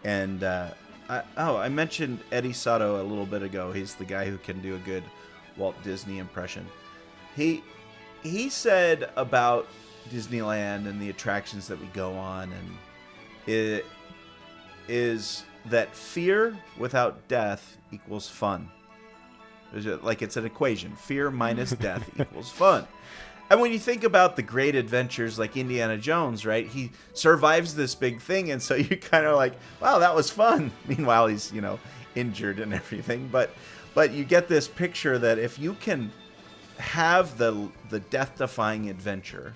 and I mentioned Eddie Sato a little bit ago. He's the guy who can do a good Walt Disney impression. He said about Disneyland and the attractions that we go on, and it is that fear without death equals fun. Like it's an equation. Fear minus death equals fun. And when you think about the great adventures like Indiana Jones, right? He survives this big thing, and so you're kind of like, wow, that was fun. Meanwhile, he's, injured and everything. But you get this picture that if you can have the death-defying adventure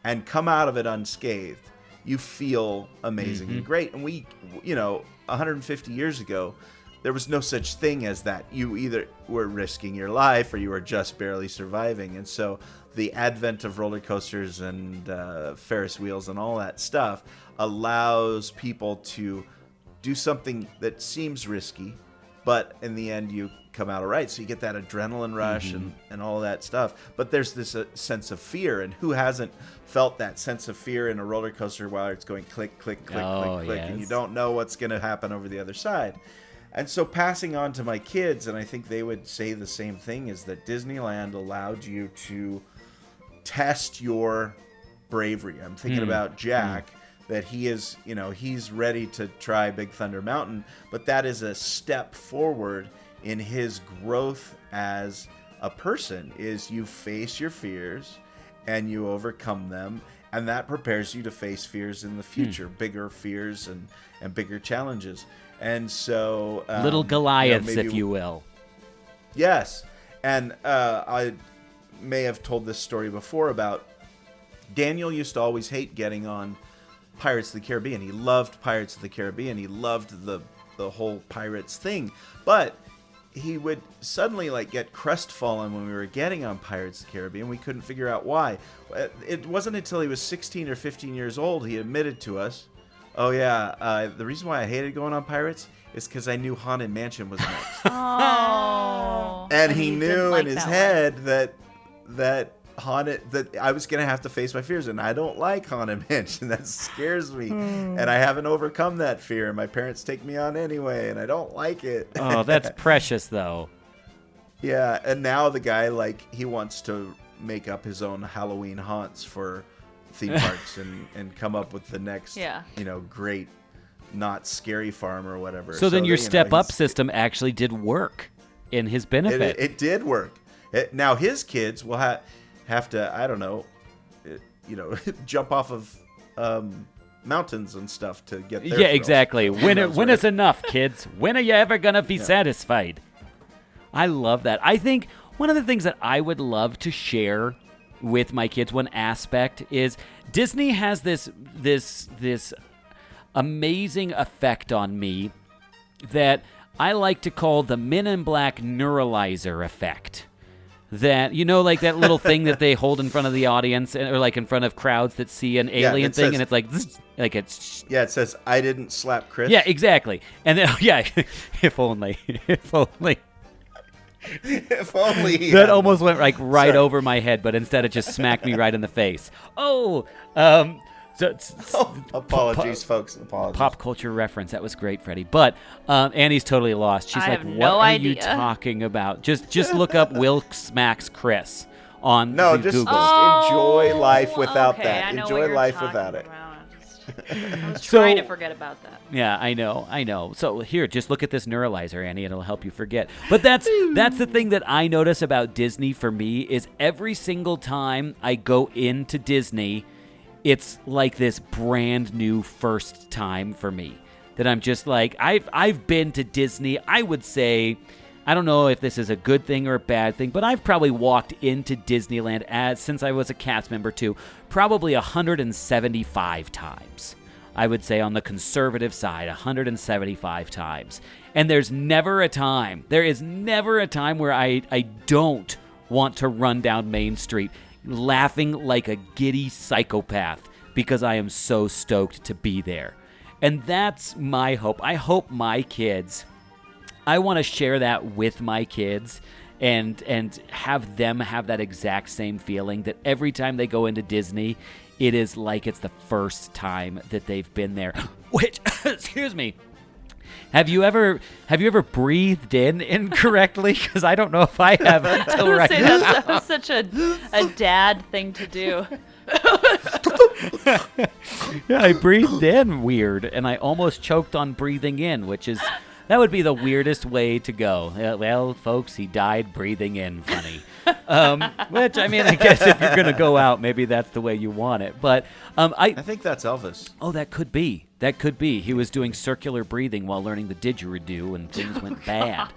and come out of it unscathed, you feel amazing and great. And we, 150 years ago, there was no such thing as that. You either were risking your life or you were just barely surviving. And so the advent of roller coasters and Ferris wheels and all that stuff allows people to do something that seems risky, but in the end you come out all right. So you get that adrenaline rush and all that stuff. But there's this sense of fear, and who hasn't felt that sense of fear in a roller coaster while it's going click, click, click, click, click, and you don't know what's going to happen over the other side. And so passing on to my kids, and I think they would say the same thing, is that Disneyland allowed you to test your bravery. I'm thinking about Jack, that he is, he's ready to try Big Thunder Mountain, but that is a step forward in his growth as a person. Is you face your fears and you overcome them, and that prepares you to face fears in the future, bigger fears and bigger challenges. And so little Goliaths, if you will. Yes. And I may have told this story before about Daniel used to always hate getting on Pirates of the Caribbean. He loved Pirates of the Caribbean. He loved the whole pirates thing. But he would suddenly get crestfallen when we were getting on Pirates of the Caribbean. We couldn't figure out why. It wasn't until he was 16 or 15 years old he admitted to us, oh yeah, the reason why I hated going on Pirates is because I knew Haunted Mansion was next. Oh. And he knew in his head that I was gonna have to face my fears, and I don't like Haunted Mansion. That scares me, and I haven't overcome that fear. And my parents take me on anyway, and I don't like it. Oh, that's precious, though. Yeah, and now the guy he wants to make up his own Halloween haunts for theme parks and come up with the next, great, not scary farm or whatever. So then your step up system actually did work in his benefit. It did work. Now his kids will have to, I don't know, jump off of mountains and stuff to get there. Yeah, exactly. When is enough, kids? When are you ever going to be satisfied? I love that. I think one of the things that I would love to share with my kids, one aspect, is Disney has this amazing effect on me that I like to call the Men in Black neuralizer effect. That, that little thing that they hold in front of the audience or in front of crowds that see an alien thing, and it's it's... Yeah, it says, I didn't slap Chris. Yeah, exactly. And then, if only. If only. If only. That almost went right over my head, but instead it just smacked me right in the face. Apologies, folks. Apologies. Pop culture reference. That was great, Freddie. But Annie's totally lost. She's like, "What are you talking about?" Just look up Will smacks Chris on Google. Just enjoy life without that. Enjoy life without it. I was trying to forget about that. Yeah, I know. So here, just look at this neuralizer, Annie, and it'll help you forget. But that's the thing that I notice about Disney for me is every single time I go into Disney, it's like this brand new first time for me. that I'm just like, I've been to Disney, I would say, I don't know if this is a good thing or a bad thing, but I've probably walked into Disneyland since I was a cast member too, probably 175 times. I would say on the conservative side, 175 times. And there is never a time where I don't want to run down Main Street laughing like a giddy psychopath because I am so stoked to be there. And that's my hope. I hope my kids, I want to share that with my kids and have them have that exact same feeling that every time they go into Disney, it is like it's the first time that they've been there. Which, excuse me, have you ever breathed in incorrectly? Because I don't know if I have until right now. That's such a dad thing to do. Yeah, I breathed in weird, and I almost choked on breathing in, that would be the weirdest way to go. Well, folks, he died breathing in funny. Which, I mean, I guess if you're going to go out, maybe that's the way you want it. But I think that's Elvis. Oh, that could be. He was doing circular breathing while learning the didgeridoo, and things went bad.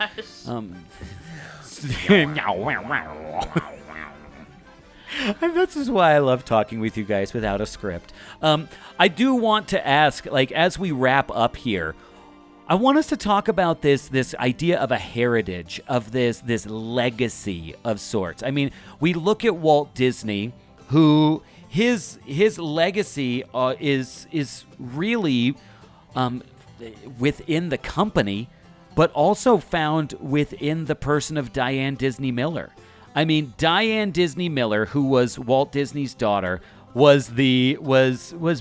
This is why I love talking with you guys without a script. I do want to ask, like, as we wrap up here, I want us to talk about this idea of a heritage, of this legacy of sorts. I mean, we look at Walt Disney, who his legacy is really within the company, but also found within the person of Diane Disney Miller. I mean, Diane Disney Miller, who was Walt Disney's daughter, was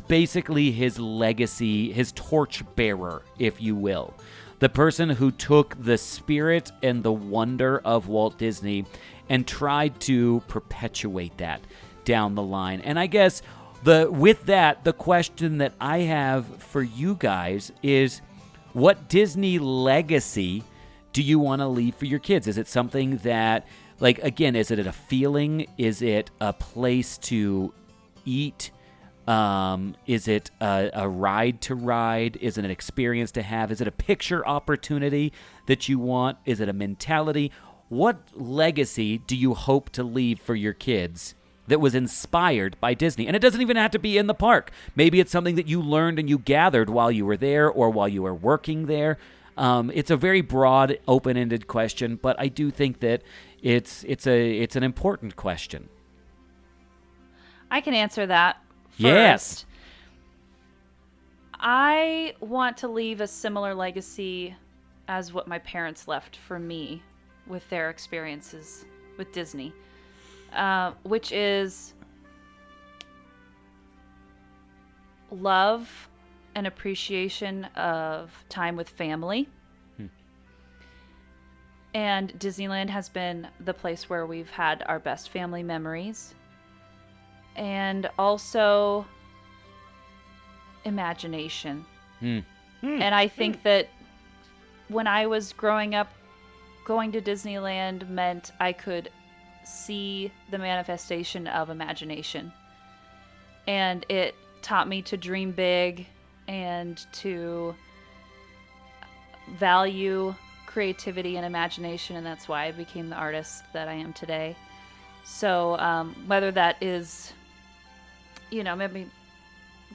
basically his legacy, his torchbearer, if you will. The person who took the spirit and the wonder of Walt Disney and tried to perpetuate that down the line. And I guess with that, the question that I have for you guys is, what Disney legacy do you want to leave for your kids? Is it something that, like, again, is it a feeling? Is it a place to eat? Is it a ride to ride? Is it an experience to have? Is it a picture opportunity that you want? Is it a mentality? What legacy do you hope to leave for your kids that was inspired by Disney? And it doesn't even have to be in the park. Maybe it's something that you learned and you gathered while you were there or while you were working there. It's a very broad, open-ended question, but I do think that it's an important question. I can answer that first. Yes. I want to leave a similar legacy as what my parents left for me with their experiences with Disney, which is love and appreciation of time with family. And Disneyland has been the place where we've had our best family memories. And also imagination. And I think that when I was growing up, going to Disneyland meant I could see the manifestation of imagination. And it taught me to dream big and to value creativity and imagination, and that's why I became the artist that I am today. So whether that is, maybe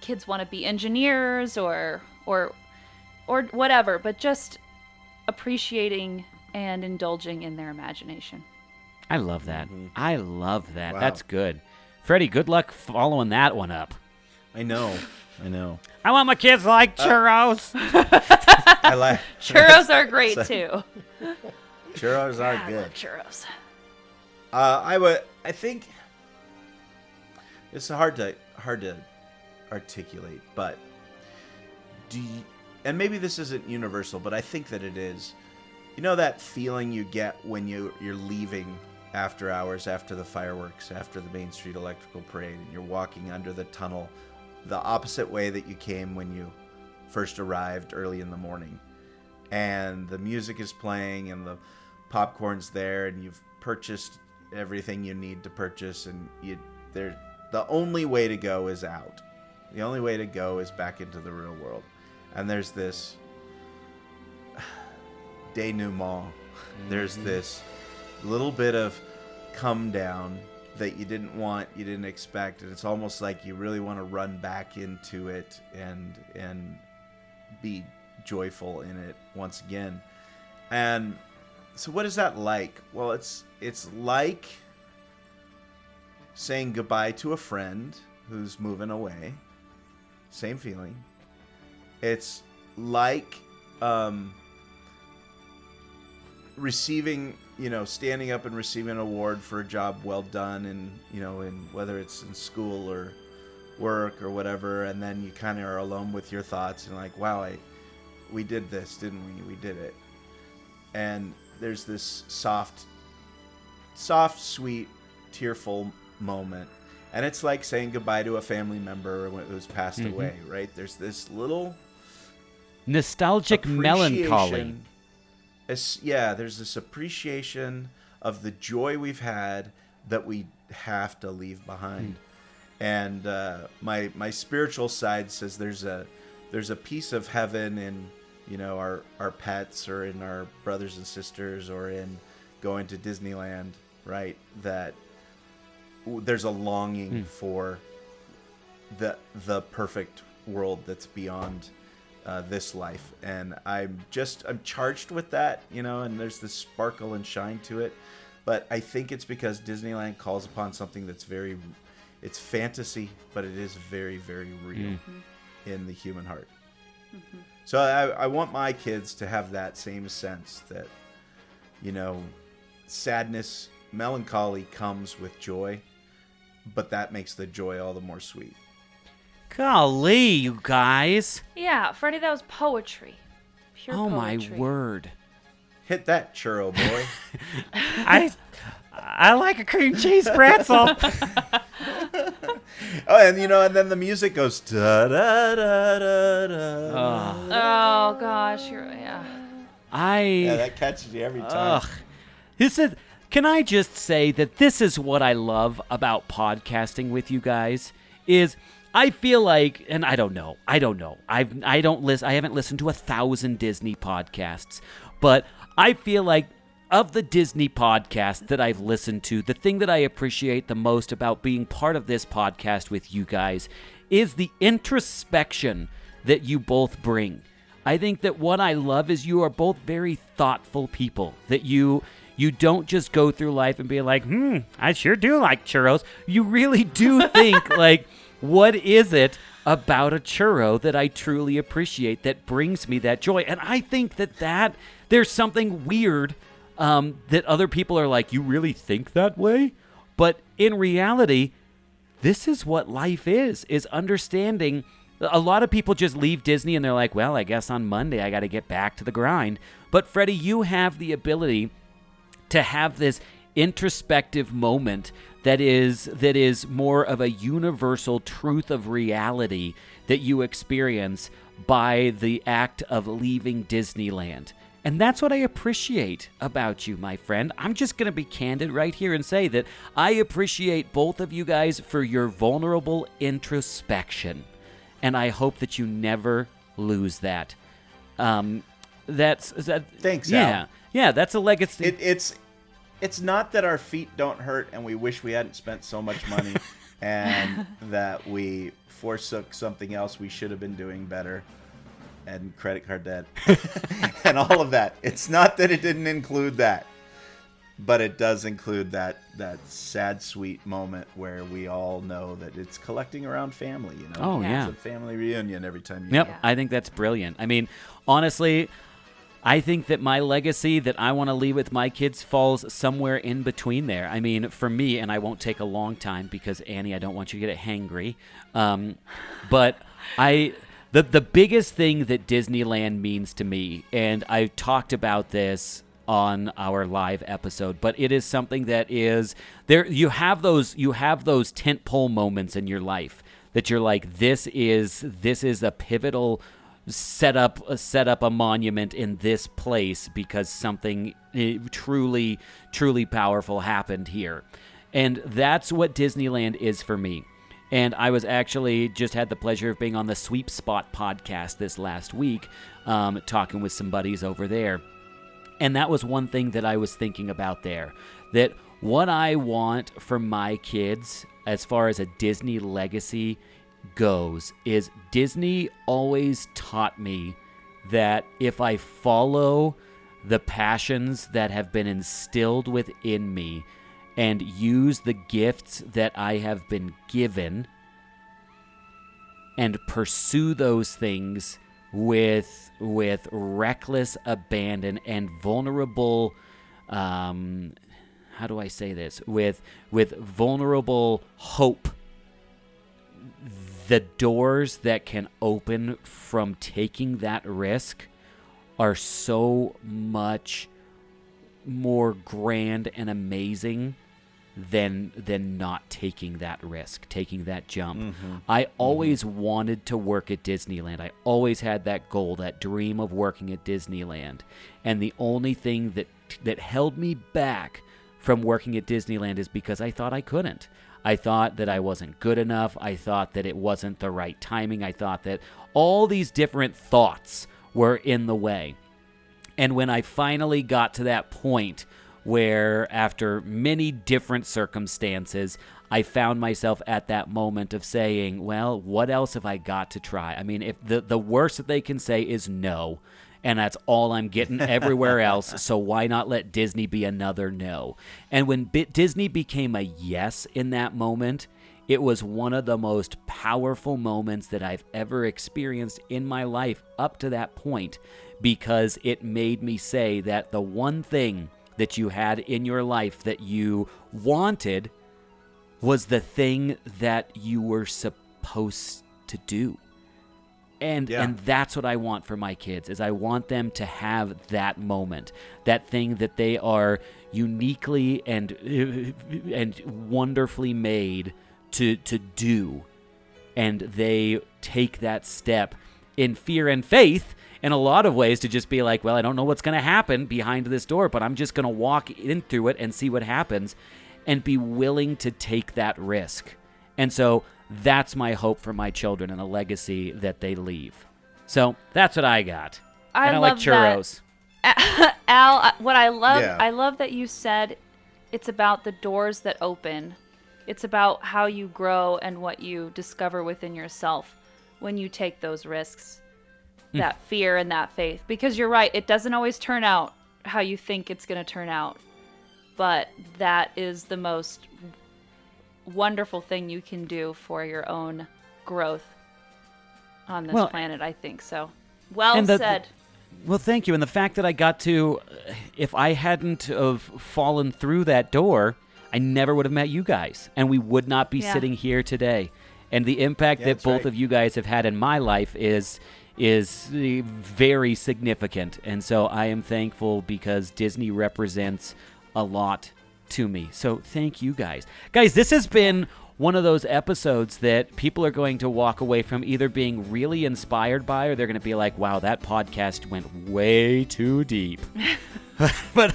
kids want to be engineers or whatever, but just appreciating and indulging in their imagination. I love that. Mm-hmm. I love that. Wow. That's good. Freddie, good luck following that one up. I know. I want my kids to like churros. I like Churros are great too. Churros are I good. love churros. I think it's hard to articulate, but and maybe this isn't universal, but I think that it is. You know that feeling you get when you're leaving after hours, after the fireworks, after the Main Street Electrical Parade, and you're walking under the tunnel the opposite way that you came when you first arrived early in the morning, and the music is playing and the popcorn's there, and you've purchased everything you need to purchase, and the only way to go is out. The only way to go is back into the real world. and there's this denouement. There's this little bit of come down that you didn't want, you didn't expect, and it's almost like you really want to run back into it and be joyful in it once again. And so what is that like? Well, it's like saying goodbye to a friend who's moving away. Same feeling. It's like receiving, standing up and receiving an award for a job well done, and in whether it's in school or work or whatever, and then you kind of are alone with your thoughts and like, wow, we did this, didn't we? We did it. And there's this soft, sweet, tearful moment. And it's like saying goodbye to a family member who's passed away, right? There's this little nostalgic melancholy. There's this appreciation of the joy we've had that we have to leave behind. And my spiritual side says there's a piece of heaven in our pets, or in our brothers and sisters, or in going to Disneyland, right? That there's a longing for the perfect world that's beyond this life, and I'm charged with that, and there's this sparkle and shine to it. But I think it's because Disneyland calls upon something that's it's fantasy, but it is very, very real in the human heart. So I want my kids to have that same sense that, sadness, melancholy comes with joy, but that makes the joy all the more sweet. Golly, you guys. Yeah, Freddie, that was poetry. Pure poetry. poetry. My word. Hit that, churro boy. I like a cream cheese pretzel. And then the music goes da da da da da. Oh gosh, yeah. That catches you every time. Can I just say that this is what I love about podcasting with you guys is I feel like, and I don't know. I haven't listened to 1,000 Disney podcasts, but I feel like of the Disney podcasts that I've listened to, the thing that I appreciate the most about being part of this podcast with you guys is the introspection that you both bring. I think that what I love is you are both very thoughtful people, that you don't just go through life and be like, I sure do like churros. You really do think, like, what is it about a churro that I truly appreciate that brings me that joy? And I think that there's something weird that other people are like, you really think that way? But in reality, this is what life is understanding. A lot of people just leave Disney and they're like, well, I guess on Monday I got to get back to the grind. But Freddie, you have the ability to have this introspective moment that is more of a universal truth of reality that you experience by the act of leaving Disneyland. And that's what I appreciate about you, my friend. I'm just going to be candid right here and say that I appreciate both of you guys for your vulnerable introspection. And I hope that you never lose that. Thanks, yeah, Al. Yeah, that's a legacy. It's not that our feet don't hurt and we wish we hadn't spent so much money and that we forsook something else we should have been doing better, and credit card debt and all of that. It's not that it didn't include that, but it does include that sad, sweet moment where we all know that it's collecting around family. Oh, yeah. It's a family reunion every time you Yep, go. I think that's brilliant. I mean, honestly, I think that my legacy that I want to leave with my kids falls somewhere in between there. I mean, for me, and I won't take a long time because, Annie, I don't want you to get hangry. But the biggest thing that Disneyland means to me, and I talked about this on our live episode, but it is something that is there. You have those tentpole moments in your life that you're like, this is a pivotal set up a monument in this place because something truly powerful happened here. And that's what Disneyland is for me. And I was actually just had the pleasure of being on the Sweep Spot podcast this last week, talking with some buddies over there. And that was one thing that I was thinking about there, that what I want for my kids as far as a Disney legacy goes is Disney always taught me that if I follow the passions that have been instilled within me and use the gifts that I have been given and pursue those things with reckless abandon and vulnerable, how do I say this? With vulnerable hope, the doors that can open from taking that risk are so much more grand and amazing than not taking that risk, taking that jump. Mm-hmm. I always wanted to work at Disneyland. I always had that goal, that dream of working at Disneyland. And the only thing that held me back from working at Disneyland is because I thought I couldn't. I thought that I wasn't good enough. I thought that it wasn't the right timing. I thought that all these different thoughts were in the way. And when I finally got to that point where, after many different circumstances, I found myself at that moment of saying, well, what else have I got to try? I mean, if the worst that they can say is no, and that's all I'm getting everywhere else, so why not let Disney be another no? And when Disney became a yes in that moment, it was one of the most powerful moments that I've ever experienced in my life up to that point, because it made me say that the one thing that you had in your life that you wanted was the thing that you were supposed to do. And that's what I want for my kids, is I want them to have that moment, that thing that they are uniquely and wonderfully made to do. And they take that step in fear and faith in a lot of ways to just be like, well, I don't know what's going to happen behind this door, but I'm just going to walk in through it and see what happens, and be willing to take that risk. And so that's my hope for my children and a legacy that they leave. So that's what I got. I like churros. Al, what I love that you said it's about the doors that open. It's about how you grow and what you discover within yourself when you take those risks. That fear and that faith. Because you're right, it doesn't always turn out how you think it's going to turn out. But that is the most wonderful thing you can do for your own growth on this planet, I think. So, said. Well, thank you. And the fact that I got to, if I hadn't have fallen through that door, I never would have met you guys. And we would not be sitting here today. And the impact that both of you guys have had in my life is very significant. And so I am thankful, because Disney represents a lot to me. So thank you guys. Guys, this has been one of those episodes that people are going to walk away from either being really inspired by, or they're going to be like, wow, that podcast went way too deep. But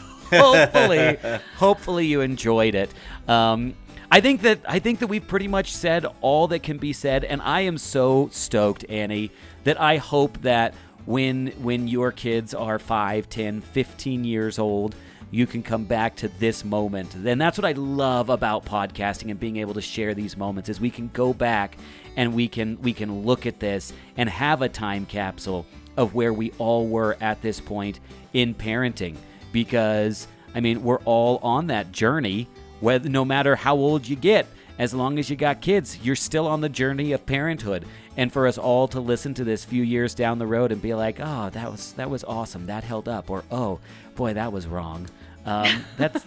hopefully you enjoyed it. I think that we've pretty much said all that can be said, and I am so stoked, Annie, that I hope that when your kids are 5, 10, 15 years old, you can come back to this moment. And that's what I love about podcasting and being able to share these moments, is we can go back and we can look at this and have a time capsule of where we all were at this point in parenting. Because, I mean, we're all on that journey, whether no matter how old you get. As long as you got kids, you're still on the journey of parenthood. And for us all to listen to this few years down the road and be like, oh, that was awesome, that held up, or oh, boy, that was wrong. That's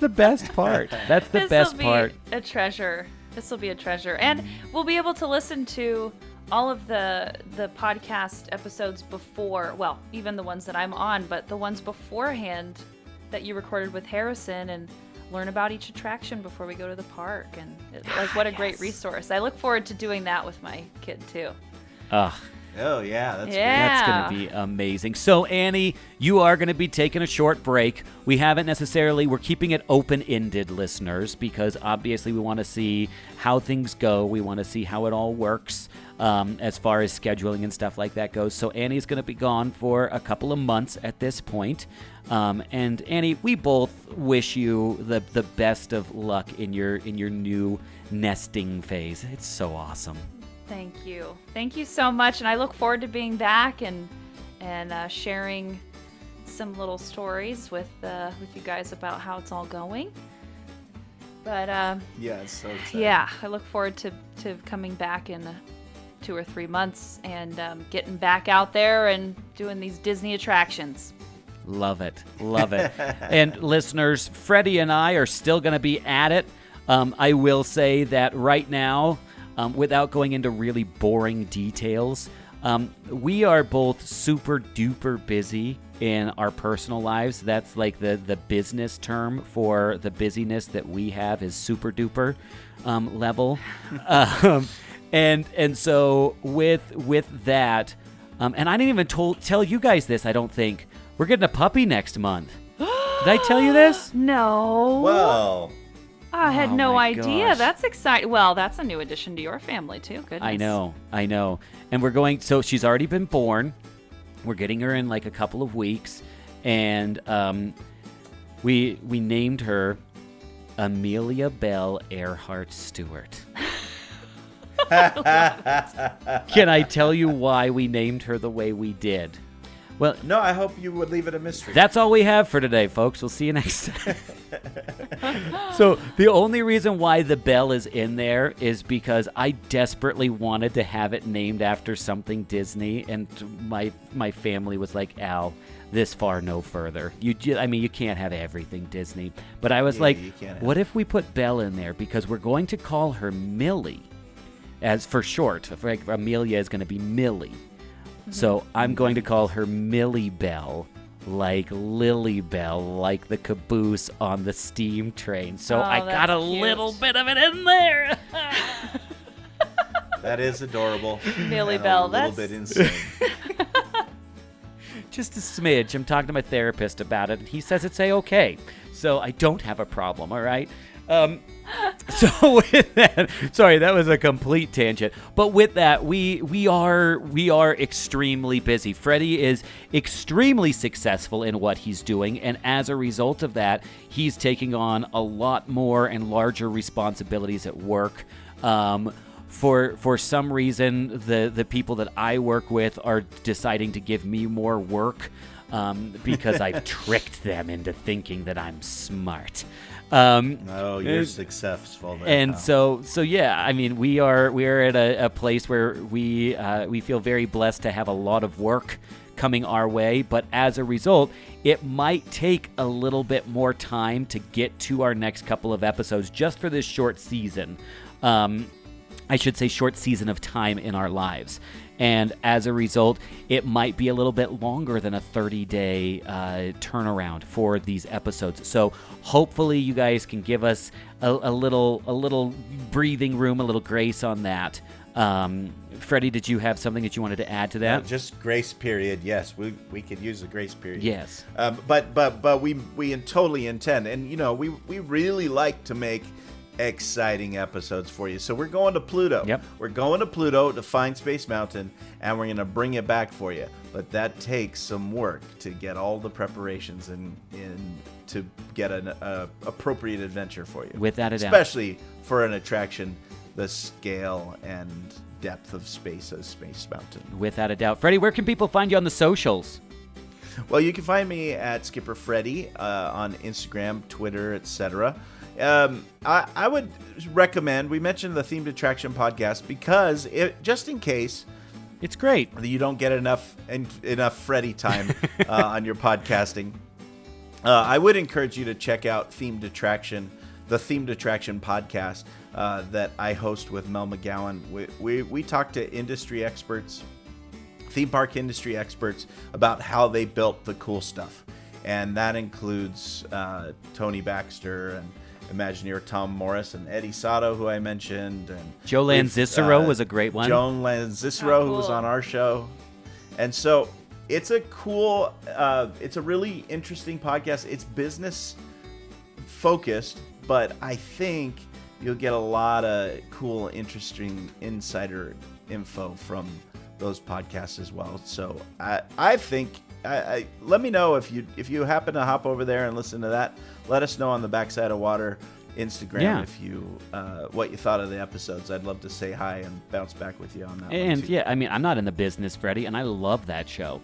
the best part. That's the best part. This will be a treasure. This will be a treasure. And we'll be able to listen to all of the podcast episodes before, well, even the ones that I'm on, but the ones beforehand that you recorded with Harrison, and learn about each attraction before we go to the park. And what a great resource. I look forward to doing that with my kid too. Oh, yeah, that's Yeah. That's going to be amazing. So, Annie, you are going to be taking a short break. We haven't necessarily, we're keeping it open-ended, listeners, because obviously we want to see how things go. We want to see how it all works as far as scheduling and stuff like that goes. So, Annie's going to be gone for a couple of months at this point. And Annie, we both wish you the best of luck in your new nesting phase. It's so awesome. Thank you. Thank you so much, and I look forward to being back and sharing some little stories with you guys about how it's all going. But Yeah, it's so exciting. yeah, I look forward to coming back in 2 or 3 months and getting back out there and doing these Disney attractions. Love it. Love it. And listeners, Freddie and I are still going to be at it. I will say that right now, without going into really boring details, we are both super duper busy in our personal lives. That's like the business term for the busyness that we have is super duper level. And so with that, and I didn't even tell you guys this, I don't think. We're getting a puppy next month. Did I tell you this? No. Well, I had Oh no my idea. gosh. That's exciting. Well, that's a new addition to your family, too. Goodness. I know. And we're going, so she's already been born. We're getting her in like a couple of weeks. And we named her Amelia Bell Earhart Stewart. Can I tell you why we named her the way we did? Well, no, I hope you would leave it a mystery. that's all we have for today, folks. We'll see you next time. So the only reason why the bell is in there is because I desperately wanted to have it named after something Disney, and my family was like, Al, this far, no further. You can't have everything Disney. But I was Yeah, like, you can't have what if we put Belle in there? Because we're going to call her Millie, as for short. Like Amelia is going to be Millie. So I'm going to call her Millie Bell, like Lily Bell, like the caboose on the steam train. So Oh, I got that's a cute. little bit of it in there. That is adorable. Millie and Bell, a little that's- bit insane. Just a smidge. I'm talking to my therapist about it, and he says it's a-okay. So I don't have a problem, all right? So with that, sorry, that was a complete tangent. But with that, we are extremely busy. Freddie is extremely successful in what he's doing, and as a result of that, he's taking on a lot more and larger responsibilities at work. For some reason, the people that I work with are deciding to give me more work because I've tricked them into thinking that I'm smart. Oh, you're successful there. And pal. so yeah, I mean, we are at a place where we feel very blessed to have a lot of work coming our way, but as a result, it might take a little bit more time to get to our next couple of episodes just for this short season. I should say short season of time in our lives. And as a result, it might be a little bit longer than a 30-day turnaround for these episodes. So hopefully you guys can give us a little breathing room, a little grace on that. Freddie, did you have something that you wanted to add to that? Just grace period. Yes, we could use a grace period. Yes. But we totally intend, and we really like to make exciting episodes for you. So we're going to Pluto. Yep. We're going to Pluto to find Space Mountain, and we're going to bring it back for you. But that takes some work to get all the preparations in to get an appropriate adventure for you. Without a doubt. Especially for an attraction the scale and depth of space as Space Mountain. Without a doubt. Freddie, where can people find you on the socials? Well, you can find me at Skipper Freddy on Instagram, Twitter, etc. I would recommend, we mentioned the Themed Attraction podcast because just in case It's great. you don't get enough Freddy time on your podcasting, I would encourage you to check out the Themed Attraction podcast that I host with Mel McGowan. We talk to industry experts, theme park industry experts, about how they built the cool stuff. And that includes Tony Baxter Imagineer Tom Morris and Eddie Sato, who I mentioned, and Joe Lanzicero was a great one. Joe Lanzicero, who was on our show, and so it's a cool, it's a really interesting podcast. It's business focused, but I think you'll get a lot of cool, interesting insider info from those podcasts as well. So I think. Let me know if you happen to hop over there and listen to that. Let us know on the Backside of Water Instagram if you what you thought of the episodes. I'd love to say hi and bounce back with you on that. And one too. I mean, I'm not in the business, Freddie, and I love that show.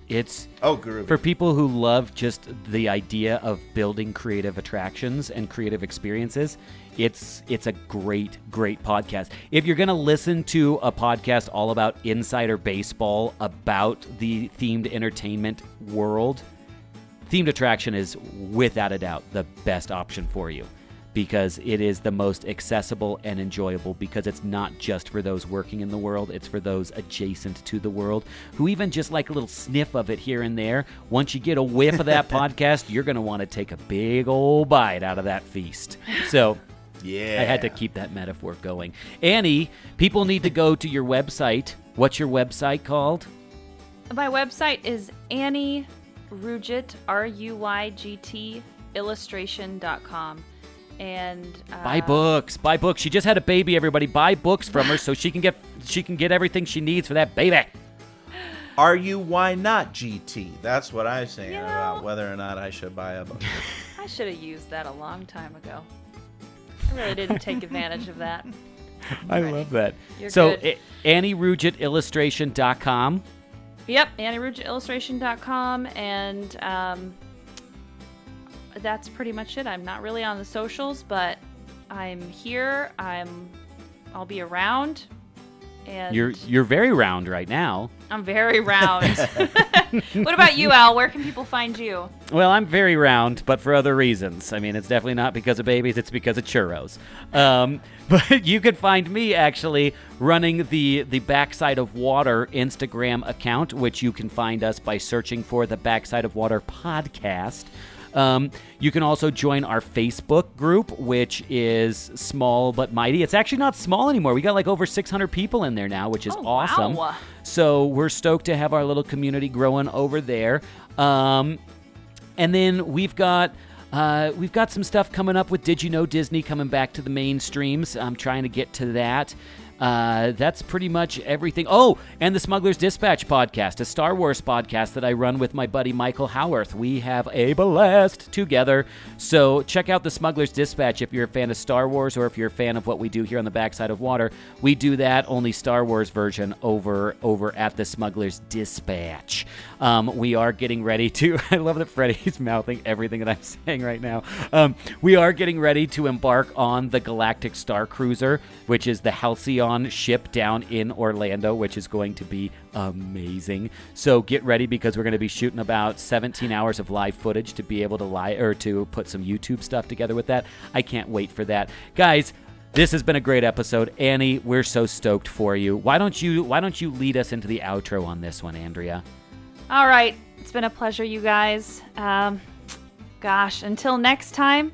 It's groovy. For people who love just the idea of building creative attractions and creative experiences. It's a great podcast. If you're going to listen to a podcast all about insider baseball, about the themed entertainment world, Themed Attraction is without a doubt the best option for you, because it is the most accessible and enjoyable, because it's not just for those working in the world, it's for those adjacent to the world who even just like a little sniff of it here and there. Once you get a whiff of that podcast, you're going to want to take a big old bite out of that feast. So yeah, I had to keep that metaphor going. Annie, people need to go to your website. What's your website called? My website is Annie Ruygt, RUYGT, illustration.com. And buy books. She just had a baby, everybody. Buy books from her so she can get everything she needs for that baby. Why not GT? That's what I'm saying about whether or not I should buy a book. I should have used that a long time ago. I really didn't take advantage of that. I love that. You're so good. AnnieRuyGtIllustration.com. Yep, AnnieRuyGtIllustration.com, and that's pretty much it. I'm not really on the socials, but I'm here. I'll be around. And You're very round right now. I'm very round. What about you, Al? Where can people find you? Well, I'm very round, but for other reasons. I mean, it's definitely not because of babies, it's because of churros. But you can find me actually running the Backside of Water Instagram account, which you can find us by searching for the Backside of Water podcast. You can also join our Facebook group, which is small but mighty. It's actually not small anymore. We got like over 600 people in there now, which is awesome. Wow. So we're stoked to have our little community growing over there. And then we've got some stuff coming up with Did You Know Disney coming back to the mainstreams. I'm trying to get to that. That's pretty much everything. Oh, and the Smuggler's Dispatch podcast, a Star Wars podcast that I run with my buddy Michael Howarth. We have a blast together. So check out the Smuggler's Dispatch if you're a fan of Star Wars, or if you're a fan of what we do here on the Backside of Water. We do that only Star Wars version over at the Smuggler's Dispatch. We are getting ready to, I love that Freddie's mouthing everything that I'm saying right now. We are getting ready to embark on the Galactic Star Cruiser, which is the Halcyon ship down in Orlando, which is going to be amazing. So get ready, because we're going to be shooting about 17 hours of live footage to be able to put some YouTube stuff together with that. I can't wait for that. Guys, this has been a great episode. Annie, we're so stoked for you. Why don't you lead us into the outro on this one, Andrea? All right. It's been a pleasure, you guys. Until next time,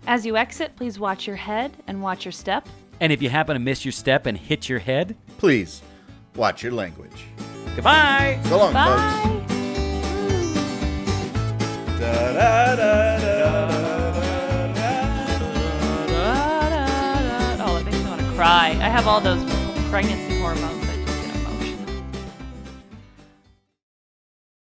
as you exit, please watch your head and watch your step. And if you happen to miss your step and hit your head, please watch your language. Goodbye. So long, Bye. folks. Da, da, da, da, Oh, it makes me want to cry. I have all those pregnancy hormones.